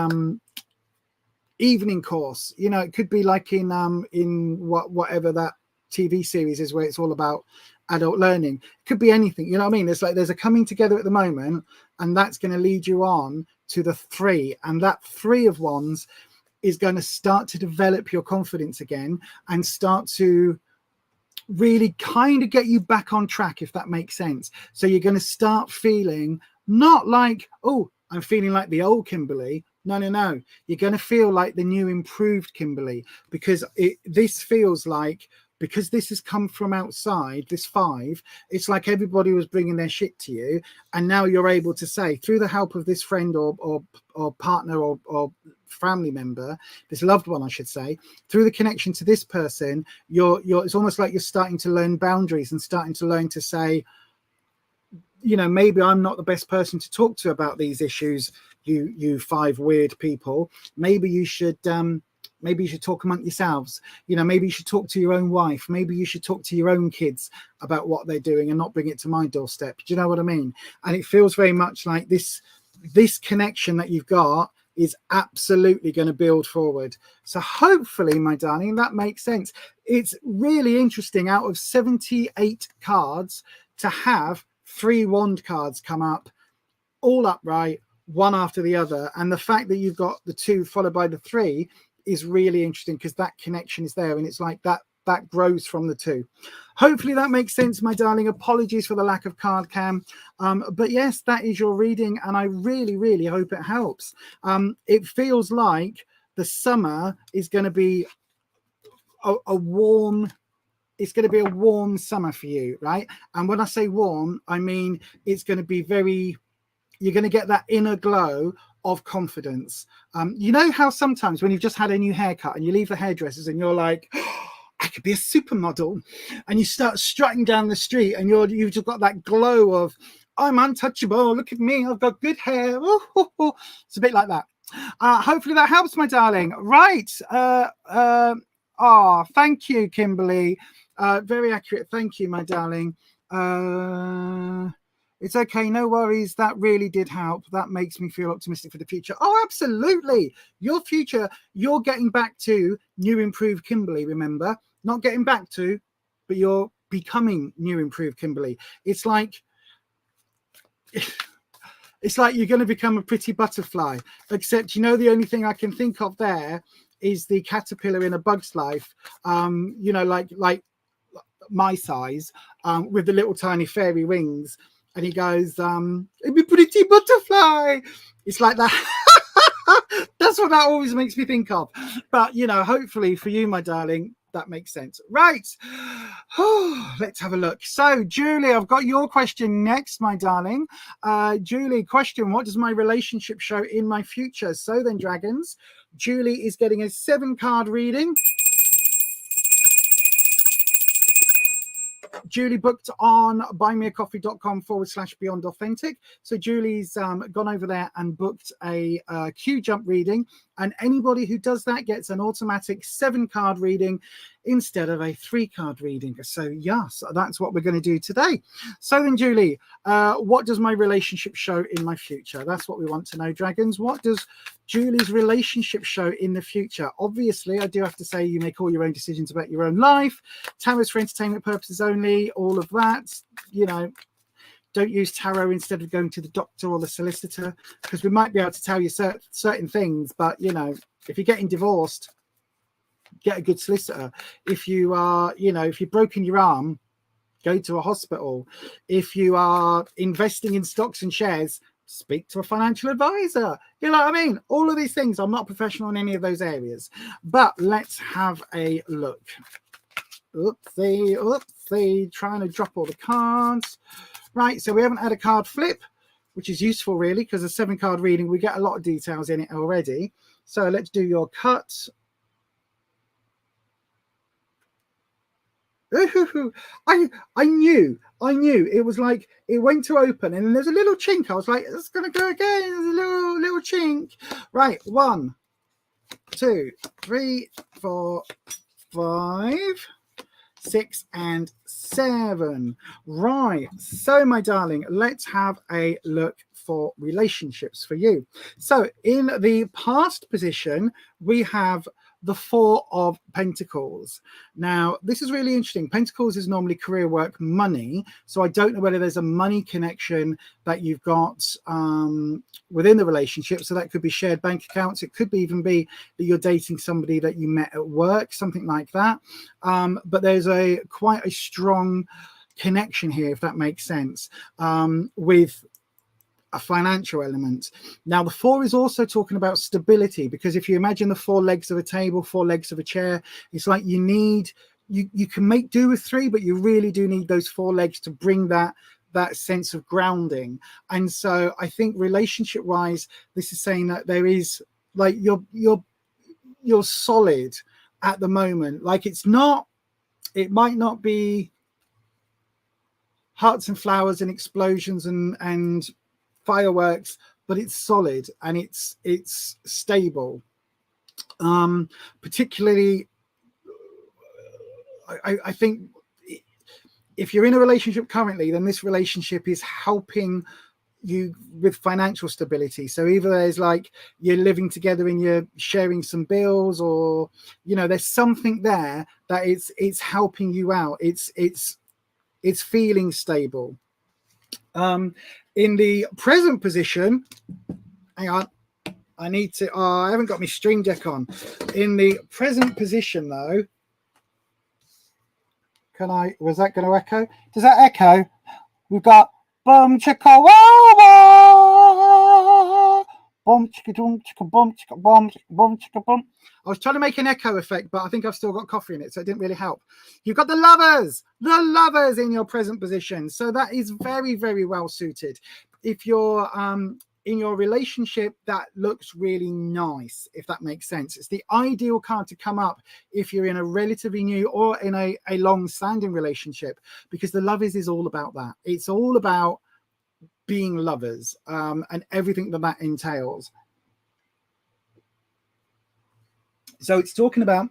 evening course. It could be like in whatever that TV series is, where it's all about adult learning. It could be anything. You know what I mean? It's like there's a coming together at the moment, and that's going to lead you on to the 3. And that 3 of Wands is going to start to develop your confidence again and start to really kind of get you back on track, if that makes sense. So you're going to start feeling not like, oh, I'm feeling like the old Kimberly, No. You're going to feel like the new improved Kimberly, because this feels like, because this has come from outside, this 5, it's like everybody was bringing their shit to you. And now you're able to say, through the help of this friend or partner or family member, this loved one, I should say, through the connection to this person, it's almost like you're starting to learn boundaries and starting to learn to say, you know, maybe I'm not the best person to talk to about these issues, you 5 weird people. Maybe you should talk among yourselves. You know, maybe you should talk to your own wife. Maybe you should talk to your own kids about what they're doing and not bring it to my doorstep. Do you know what I mean? And it feels very much like this connection that you've got is absolutely going to build forward. So hopefully, my darling, that makes sense. It's really interesting, out of 78 cards, to have 3 wand cards come up, all upright, one after the other. And the fact that you've got the 2 followed by the 3 is really interesting, because that connection is there, and it's like that grows from the 2. Hopefully that makes sense, my darling. Apologies for the lack of card cam, but yes, that is your reading, and I really hope it helps. It feels like the summer is going to be a warm, it's going to be a warm summer for you, right? And when I say warm, I mean it's going to be you're going to get that inner glow of confidence. You know how sometimes when you've just had a new haircut and you leave the hairdressers and you're like, oh, I could be a supermodel, and you start strutting down the street and you've just got that glow of, I'm untouchable, look at me, I've got good hair. It's a bit like that. Hopefully that helps, my darling. Right. Thank you, Kimberly. Very accurate. Thank you, my darling. It's okay, no worries. That really did help. That makes me feel optimistic for the future. Oh, absolutely. Your future, you're getting back to new improved Kimberly, remember? Not getting back to, but you're becoming new improved Kimberly. It's like you're going to become a pretty butterfly, except, you know, the only thing I can think of there is the caterpillar in A Bug's Life, you know, like my size, with the little tiny fairy wings. And he goes, it'd be pretty butterfly. It's like that. That's what that always makes me think of. But, you know, hopefully for you, my darling, that makes sense. Right. Let's have a look. So, Julie, I've got your question next, my darling. Julie, question, what does my relationship show in my future? So then, dragons, Julie is getting a 7-card reading. Julie booked on buymeacoffee.com/beyond authentic. So Julie's gone over there and booked a QJump reading. And anybody who does that gets an automatic 7-card reading instead of a 3-card reading. So yes, that's what we're going to do today. So then, Julie, what does my relationship show in my future? That's what we want to know, dragons. What does Julie's relationship show in the future? Obviously, I do have to say you make all your own decisions about your own life. Tarot's for entertainment purposes only, all of that. You know, don't use tarot instead of going to the doctor or the solicitor, because we might be able to tell you certain things, but, you know, if you're getting divorced, get a good solicitor. If you are, you know, if you've broken your arm, go to a hospital. If you are investing in stocks and shares, speak to a financial advisor. You know what I mean? All of these things. I'm not a professional in any of those areas, but let's have a look. Oopsie, trying to drop all the cards. Right, so we haven't had a card flip, which is useful really, because a 7-card reading, we get a lot of details in it already. So let's do your cut. I knew it was like, it went to open and then there's a little chink. I was like, it's gonna go again. There's a little chink. Right, 1, 2, 3, 4, 5, 6 and 7. Right, so my darling, let's have a look for relationships for you. So in the past position, we have the 4 of Pentacles. Now, this is really interesting. Pentacles is normally career, work, money. So I don't know whether there's a money connection that you've got within the relationship. So that could be shared bank accounts. It could even be that you're dating somebody that you met at work, something like that. But there's quite a strong connection here, if that makes sense, with a financial element. Now, the 4 is also talking about stability, because if you imagine the 4 legs of a table, 4 legs of a chair, it's like you need, you can make do with 3, but you really do need those 4 legs to bring that sense of grounding. And so I think relationship wise, this is saying that there is like you're solid at the moment. Like it might not be hearts and flowers and explosions and fireworks, but it's solid and it's stable. Particularly, I think if you're in a relationship currently, then this relationship is helping you with financial stability. So either there's like you're living together and you're sharing some bills, or there's something there that it's helping you out. It's feeling stable. In the present position, hang on, I need to, I haven't got my Stream Deck on. In the present position though, was that going to echo? Does that echo? We've got bum chicka wah, bum chicka dum chicka bum chicka bum chicka bum. I was trying to make an echo effect, but I think I've still got coffee in it, so it didn't really help. You've got the lovers in your present position. So that is very, very well suited. If you're in your relationship, that looks really nice, if that makes sense. It's the ideal card to come up if you're in a relatively new or in a long-standing relationship, because the lovers is all about that. It's all about being lovers and everything that entails. So it's talking about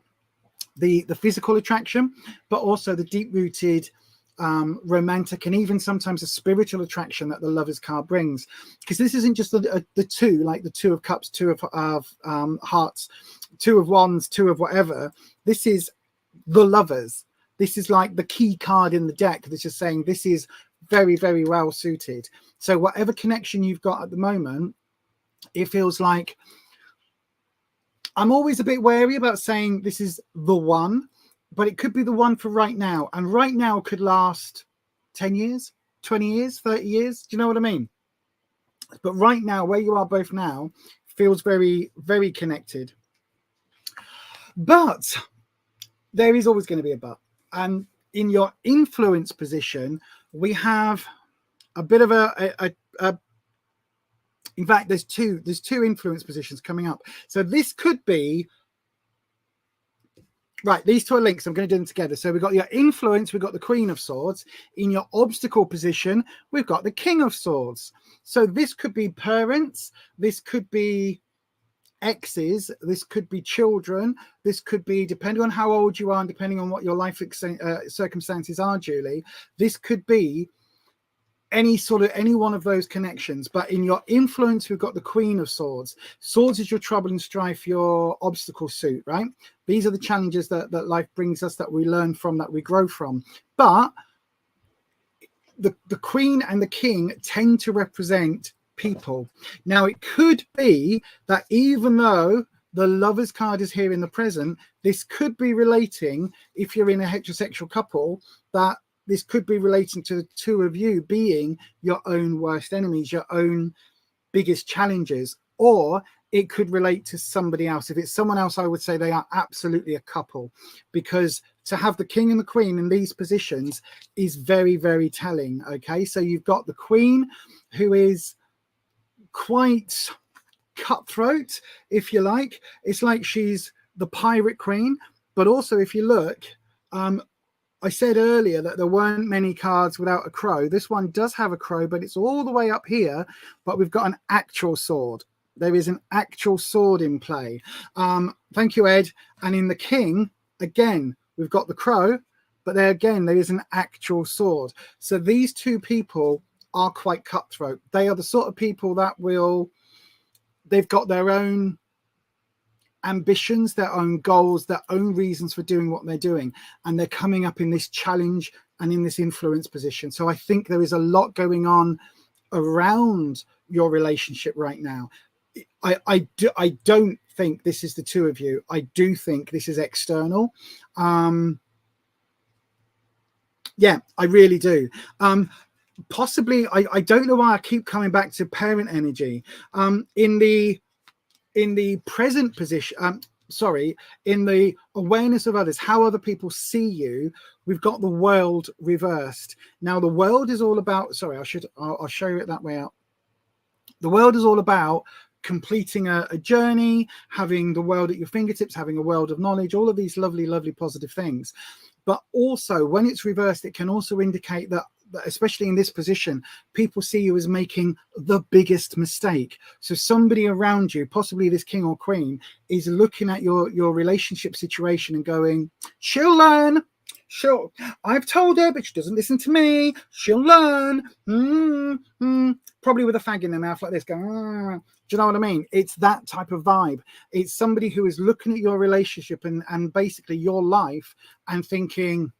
the physical attraction, but also the deep-rooted romantic and even sometimes a spiritual attraction that the lovers card brings, because this isn't just the 2, like the 2 of cups, 2 of hearts, 2 of wands, 2 of whatever. This is the lovers. This is like the key card in the deck that's just saying this is very, very well suited. So whatever connection you've got at the moment, it feels like, I'm always a bit wary about saying this is the one, but it could be the one for right now. And right now could last 10 years, 20 years, 30 years. Do you know what I mean? But right now, where you are both now, feels very, very connected. But there is always going to be a but. And in your influence position, we have a bit of in fact, there's two influence positions coming up. So this could be, right, these 2 are linked, so I'm going to do them together. So we've got your influence, we've got the Queen of Swords. In your obstacle position, we've got the King of Swords. So this could be parents, this could be exes, this could be children, this could be, depending on how old you are and depending on what your life circumstances are, Julie, this could be any one of those connections. But in your influence, we've got the Queen of Swords. Swords is your trouble and strife, your obstacle suit, right? These are the challenges that life brings us, that we learn from, that we grow from. But the Queen and the King tend to represent people. Now, it could be that even though the Lovers card is here in the present, this could be relating, if you're in a heterosexual couple, that this could be relating to the 2 of you being your own worst enemies, your own biggest challenges, or it could relate to somebody else. If it's someone else, I would say they are absolutely a couple, because to have the King and the Queen in these positions is very, very telling. Okay, so you've got the Queen, who is quite cutthroat, if you like. It's like she's the pirate queen, but also if you look, I said earlier that there weren't many cards without a crow. This one does have a crow, but it's all the way up here, but we've got an actual sword. There is an actual sword in play. Thank you, Ed. And in the King, again, we've got the crow, but there again, there is an actual sword. So these 2 people are quite cutthroat. They are the sort of people that they've got their own ambitions, their own goals, their own reasons for doing what they're doing, and they're coming up in this challenge and in this influence position. So I think there is a lot going on around your relationship right now. I don't think this is the 2 of you. I do think this is external. Yeah, I really do. possibly, I don't know why I keep coming back to parent energy. In the present position, sorry, in the awareness of others, how other people see you, we've got the world reversed. Now the world is all about, sorry, I'll show you it that way out. The world is all about completing a journey, having the world at your fingertips, having a world of knowledge, all of these lovely, lovely positive things. But also when it's reversed, it can also indicate that especially in this position, people see you as making the biggest mistake. So somebody around you, possibly this king or queen, is looking at your relationship situation and going, she'll learn. Sure, I've told her, but she doesn't listen to me. She'll learn. Probably with a fag in their mouth like this, going, do you know what I mean? It's that type of vibe. It's somebody who is looking at your relationship and basically your life and thinking,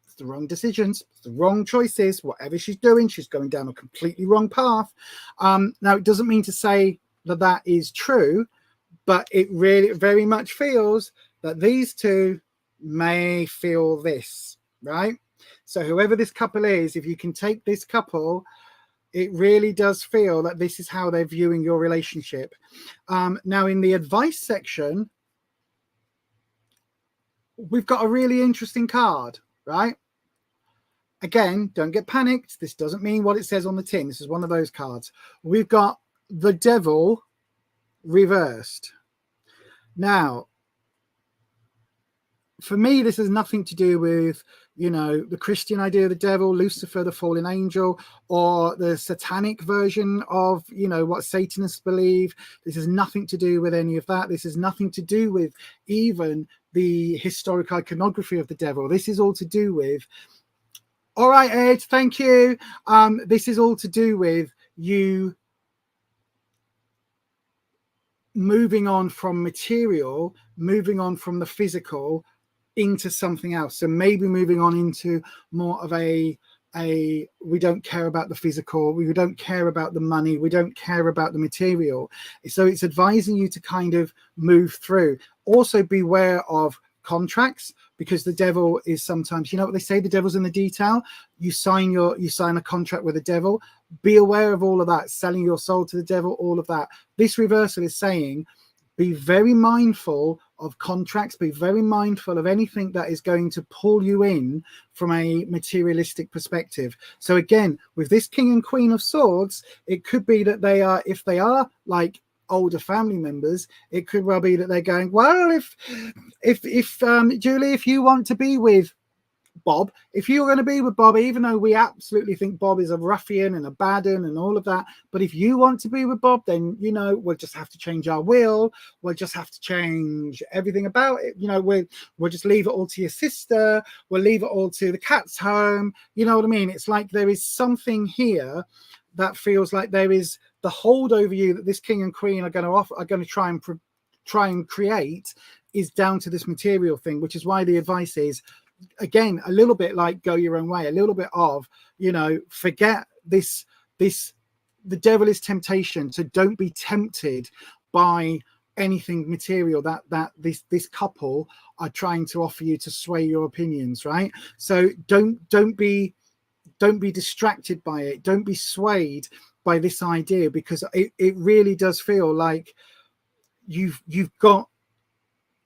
it's the wrong decisions, it's the wrong choices, whatever she's doing, she's going down a completely wrong path. Now, it doesn't mean to say that that is true, but it really very much feels that these two may feel this, right? So whoever this couple is, if you can take this couple, it really does feel that this is how they're viewing your relationship. Now in the advice section, we've got a really interesting card, right? Again, don't get panicked. This doesn't mean what it says on the tin. This is one of those cards. We've got the devil reversed. Now, for me, this has nothing to do with, you know, the Christian idea of the devil, Lucifer, the fallen angel, or the satanic version of, you know, what Satanists believe. This has nothing to do with any of that. This has nothing to do with even the historic iconography of the devil. This is all to do with, all right, Ed, thank you. This is all to do with you moving on from material, moving on from the physical, into something else. So maybe moving on into more of a we don't care about the physical, we don't care about the money, we don't care about the material. So it's advising you to kind of move through. Also beware of contracts, because the devil is sometimes, you know what they say, the devil's in the detail. You sign a contract with the devil. Be aware of all of that, selling your soul to the devil, all of that. This reversal is saying be very mindful of contracts, be very mindful of anything that is going to pull you in from a materialistic perspective. So again, with this King and Queen of Swords, it could be that they are, if they are like older family members, it could well be that they're going, well, if Julie, if you want to be with Bob, if you're going to be with Bob, even though we absolutely think Bob is a ruffian and a bad un and all of that, but if you want to be with Bob, then, you know, we'll just have to change our will, we'll just have to change everything about it, you know, we'll just leave it all to your sister, we'll leave it all to the cat's home, you know what I mean? It's like there is something here that feels like there is the hold over you that this king and queen are going to offer, are going to try and create, is down to this material thing, which is why the advice is, again, a little bit like go your own way, a little bit of, you know, forget this, the devil is temptation. So don't be tempted by anything material that this couple are trying to offer you to sway your opinions, right? So don't be distracted by it. Don't be swayed by this idea, because it really does feel like you've got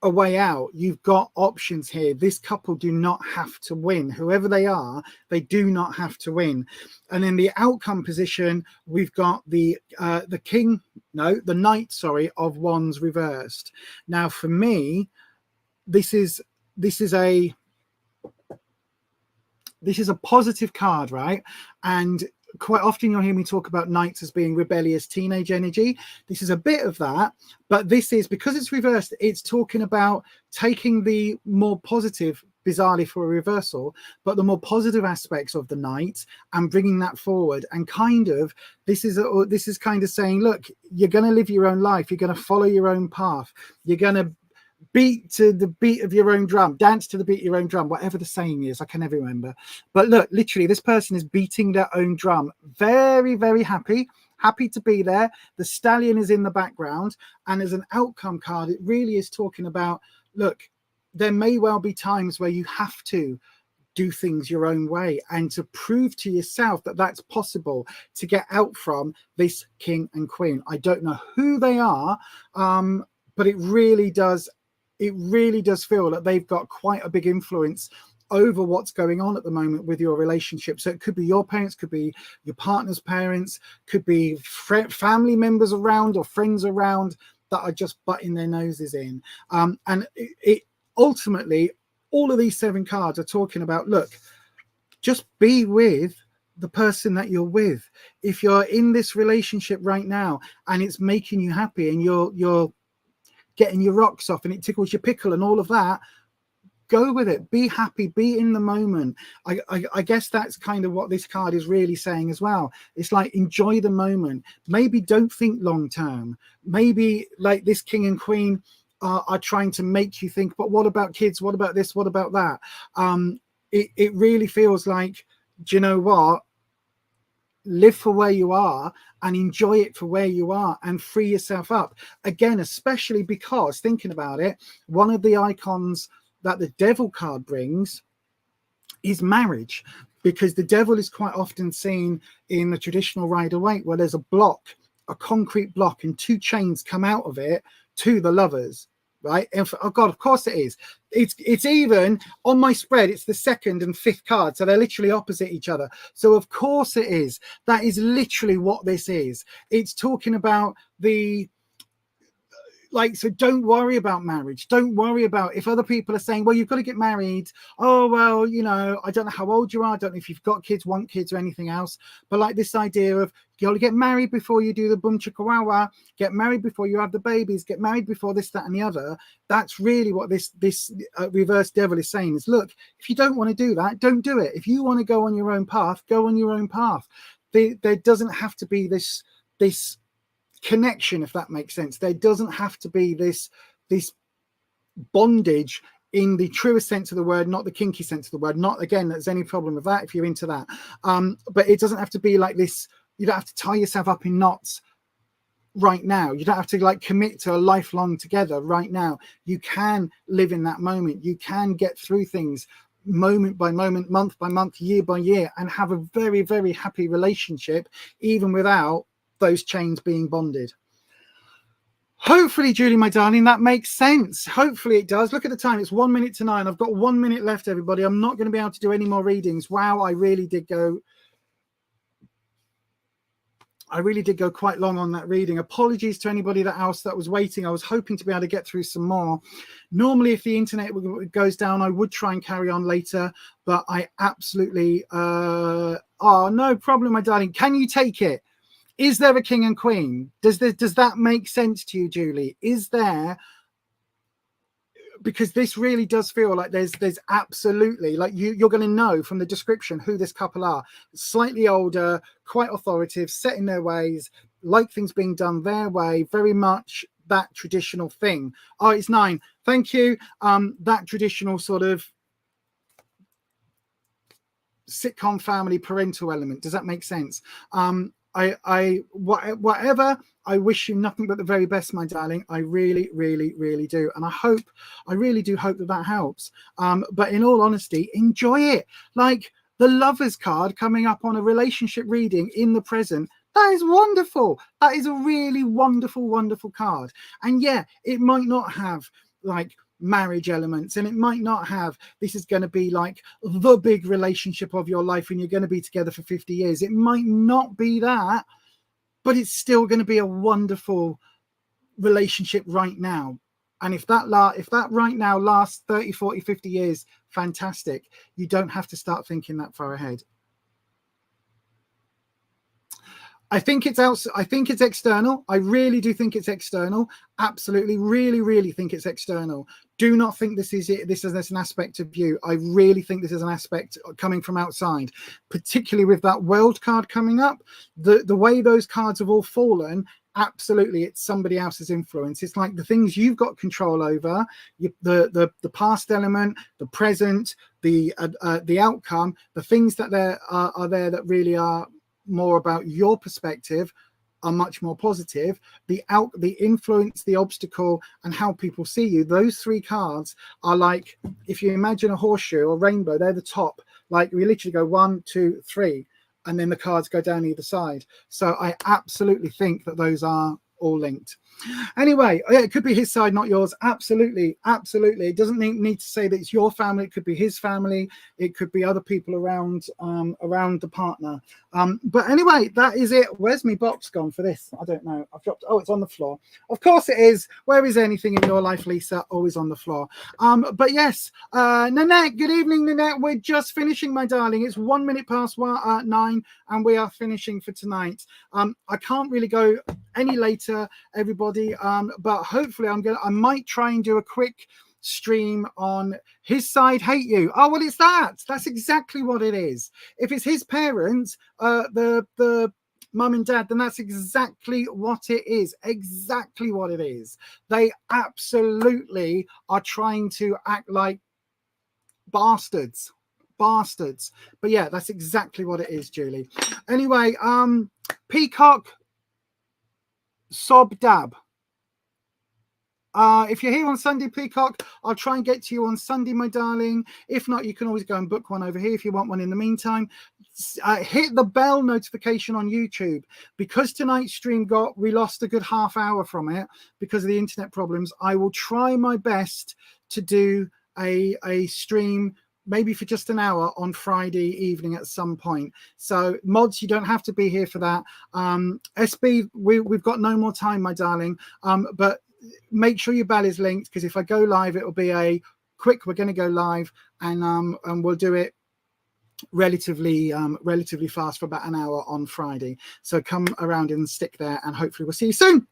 a way out. You've got options here. This couple do not have to win. Whoever they are, they do not have to win. And in the outcome position, we've got the knight, sorry, of wands reversed. Now for me, this is a positive card, right? And quite often you'll hear me talk about knights as being rebellious teenage energy. This is a bit of that, but this is, because it's reversed, it's talking about taking the more positive, bizarrely for a reversal, but the more positive aspects of the knight and bringing that forward. And kind of, this is kind of saying, look, you're going to live your own life. You're going to follow your own path. You're going to beat to the beat of your own drum, dance to the beat of your own drum, whatever the saying is, I can never remember. But look, literally this person is beating their own drum, very, very happy to be there. The stallion is in the background, and as an outcome card, it really is talking about, look, there may well be times where you have to do things your own way and to prove to yourself that that's possible to get out from this king and queen. I don't know who they are, but it really does feel that they've got quite a big influence over what's going on at the moment with your relationship. So it could be your parents, could be your partner's parents, could be family members around or friends around that are just butting their noses in. And it ultimately, all of these 7 cards are talking about, look, just be with the person that you're with. If you're in this relationship right now and it's making you happy and you're getting your rocks off and it tickles your pickle and all of that, go with it. Be happy, be in the moment. I guess that's kind of what this card is really saying as well. It's like, enjoy the moment. Maybe don't think long term. Maybe like this king and queen are trying to make you think, but what about kids? What about this? What about that? It really feels like, do you know what? Live for where you are and enjoy it for where you are and free yourself up. Again, especially because, thinking about it, one of the icons that the devil card brings is marriage, because the devil is quite often seen in the traditional Rider-Waite where there's a block, a concrete block, and 2 chains come out of it to the lovers, right? And oh God, of course it is. It's even on my spread, it's the 2nd and 5th card, so they're literally opposite each other. So of course it is. That is literally what this is. It's talking about the, like, so don't worry about marriage. Don't worry about if other people are saying, well, you've got to get married. Oh, well, you know, I don't know how old you are. I don't know if you've got kids, want kids, or anything else. But like this idea of, you got to get married before you do the boom chickawawa, get married before you have the babies, get married before this, that, and the other. That's really what this reverse devil is saying is, look, if you don't want to do that, don't do it. If you want to go on your own path, go on your own path. There doesn't have to be this connection, if that makes sense. There doesn't have to be this bondage in the truest sense of the word, not the kinky sense of the word. Not, again, there's any problem with that if you're into that. But it doesn't have to be like this. You don't have to tie yourself up in knots right now. You don't have to like commit to a lifelong together right now. You can live in that moment. You can get through things moment by moment, month by month, year by year, and have a very, very happy relationship, even without those chains being bonded. Hopefully, Julie, my darling, that makes sense. Hopefully it does. Look at the time. It's 1 minute to 9. I've got 1 minute left, everybody. I'm not going to be able to do any more readings. Wow, I really did go quite long on that reading. Apologies to anybody else that was waiting. I was hoping to be able to get through some more. Normally, if the internet goes down, I would try and carry on later, but I absolutely oh, no problem, my darling. Can you take it? Is there a king and queen? Does that make sense to you, Julie? Is there? Because this really does feel like there's absolutely, like, you're going to know from the description who this couple are. Slightly older, quite authoritative, set in their ways, like things being done their way, very much that traditional thing. Oh, it's 9. Thank you. That traditional sort of sitcom family parental element. Does that make sense? Whatever, I wish you nothing but the very best, my darling. I really, really, really do. And I really do hope that helps. But in all honesty, enjoy it. Like the Lovers card coming up on a relationship reading in the present. That is wonderful. That is a really wonderful, wonderful card. And yeah, it might not have like marriage elements, and it might not have, this is going to be like the big relationship of your life and you're going to be together for 50 years. It might not be that, but it's still going to be a wonderful relationship right now. And if that right now lasts 30, 40, 50 years, fantastic. You don't have to start thinking that far ahead. I think it's external. I really do think it's external. Absolutely, really, really think it's external. Do not think this is an aspect of you. I really think this is an aspect coming from outside, particularly with that World card coming up. The way those cards have all fallen, absolutely, it's somebody else's influence. It's like the things you've got control over, the past element, the present, the outcome, the things that are there that really are more about your perspective are much more positive. The influence, the obstacle, and how people see you, those 3 cards are like, if you imagine a horseshoe or rainbow, they're the top. Like we literally go 1, 2, 3, and then the cards go down either side. So I absolutely think that those are all linked. Anyway, it could be his side, not yours. Absolutely, absolutely. It doesn't need to say that it's your family. It could be his family. It could be other people around around the partner. But anyway, that is it. Where's my box gone for this? I don't know. I've dropped. Oh, it's on the floor. Of course it is. Where is anything in your life, Lisa? Always on the floor. But yes, Nanette. Good evening, Nanette. We're just finishing, my darling. It's 1 minute past 9, and we are finishing for tonight. I can't really go any later, everybody. But hopefully I might try and do a quick stream on his side hate you. Oh, well, it's that's exactly what it is. If it's his parents, the mum and dad, then that's exactly what it is. Exactly what it is. They absolutely are trying to act like bastards. But yeah, that's exactly what it is, Julie. Anyway, Peacock Sob Dab. If you're here on Sunday, Peacock, I'll try and get to you on Sunday, my darling. If not, you can always go and book one over here if you want one in the meantime. Hit the bell notification on YouTube, because tonight's stream we lost a good half hour from it because of the internet problems. I will try my best to do a stream maybe for just an hour on Friday evening at some point. So mods, you don't have to be here for that. SB, we've got no more time, my darling. But make sure your bell is linked, because if I go live, it will be a quick, we're going to go live, and we'll do it relatively fast for about an hour on Friday. So come around and stick there, and hopefully we'll see you soon.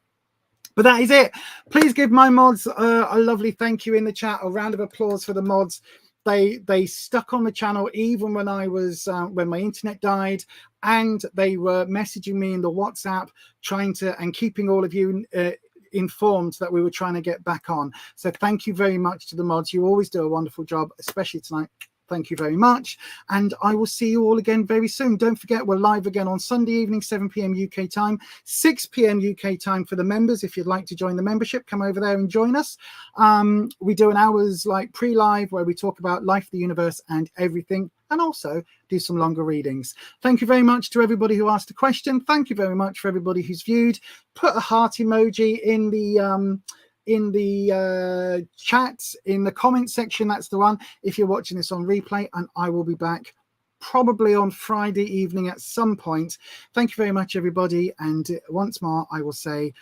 But that is it. Please give my mods a lovely thank you in the chat. A round of applause for the mods. They stuck on the channel even when I was when my internet died, and they were messaging me in the WhatsApp, trying to and keeping all of you informed that we were trying to get back on. So thank you very much to the mods. You always do a wonderful job, especially tonight. Thank you very much, and I will see you all again very soon. Don't forget, we're live again on Sunday evening, 7 p.m. UK time, 6 p.m. UK time for the members. If you'd like to join the membership, come over there and join us. We do an hour's like pre-live where we talk about life, the universe, and everything, and also do some longer readings. Thank you very much to everybody who asked a question. Thank you very much for everybody who's viewed. Put a heart emoji in the chat, in the comment section. That's the one if you're watching this on replay, and I will be back probably on Friday evening at some point. Thank you very much, everybody, and once more I will say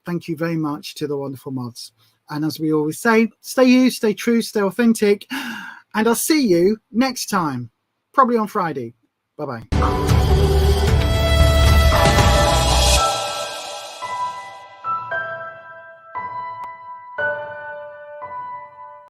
thank you very much to the wonderful mods. And as we always say, stay you, stay true, stay authentic, and I'll see you next time, probably on Friday. Bye-bye.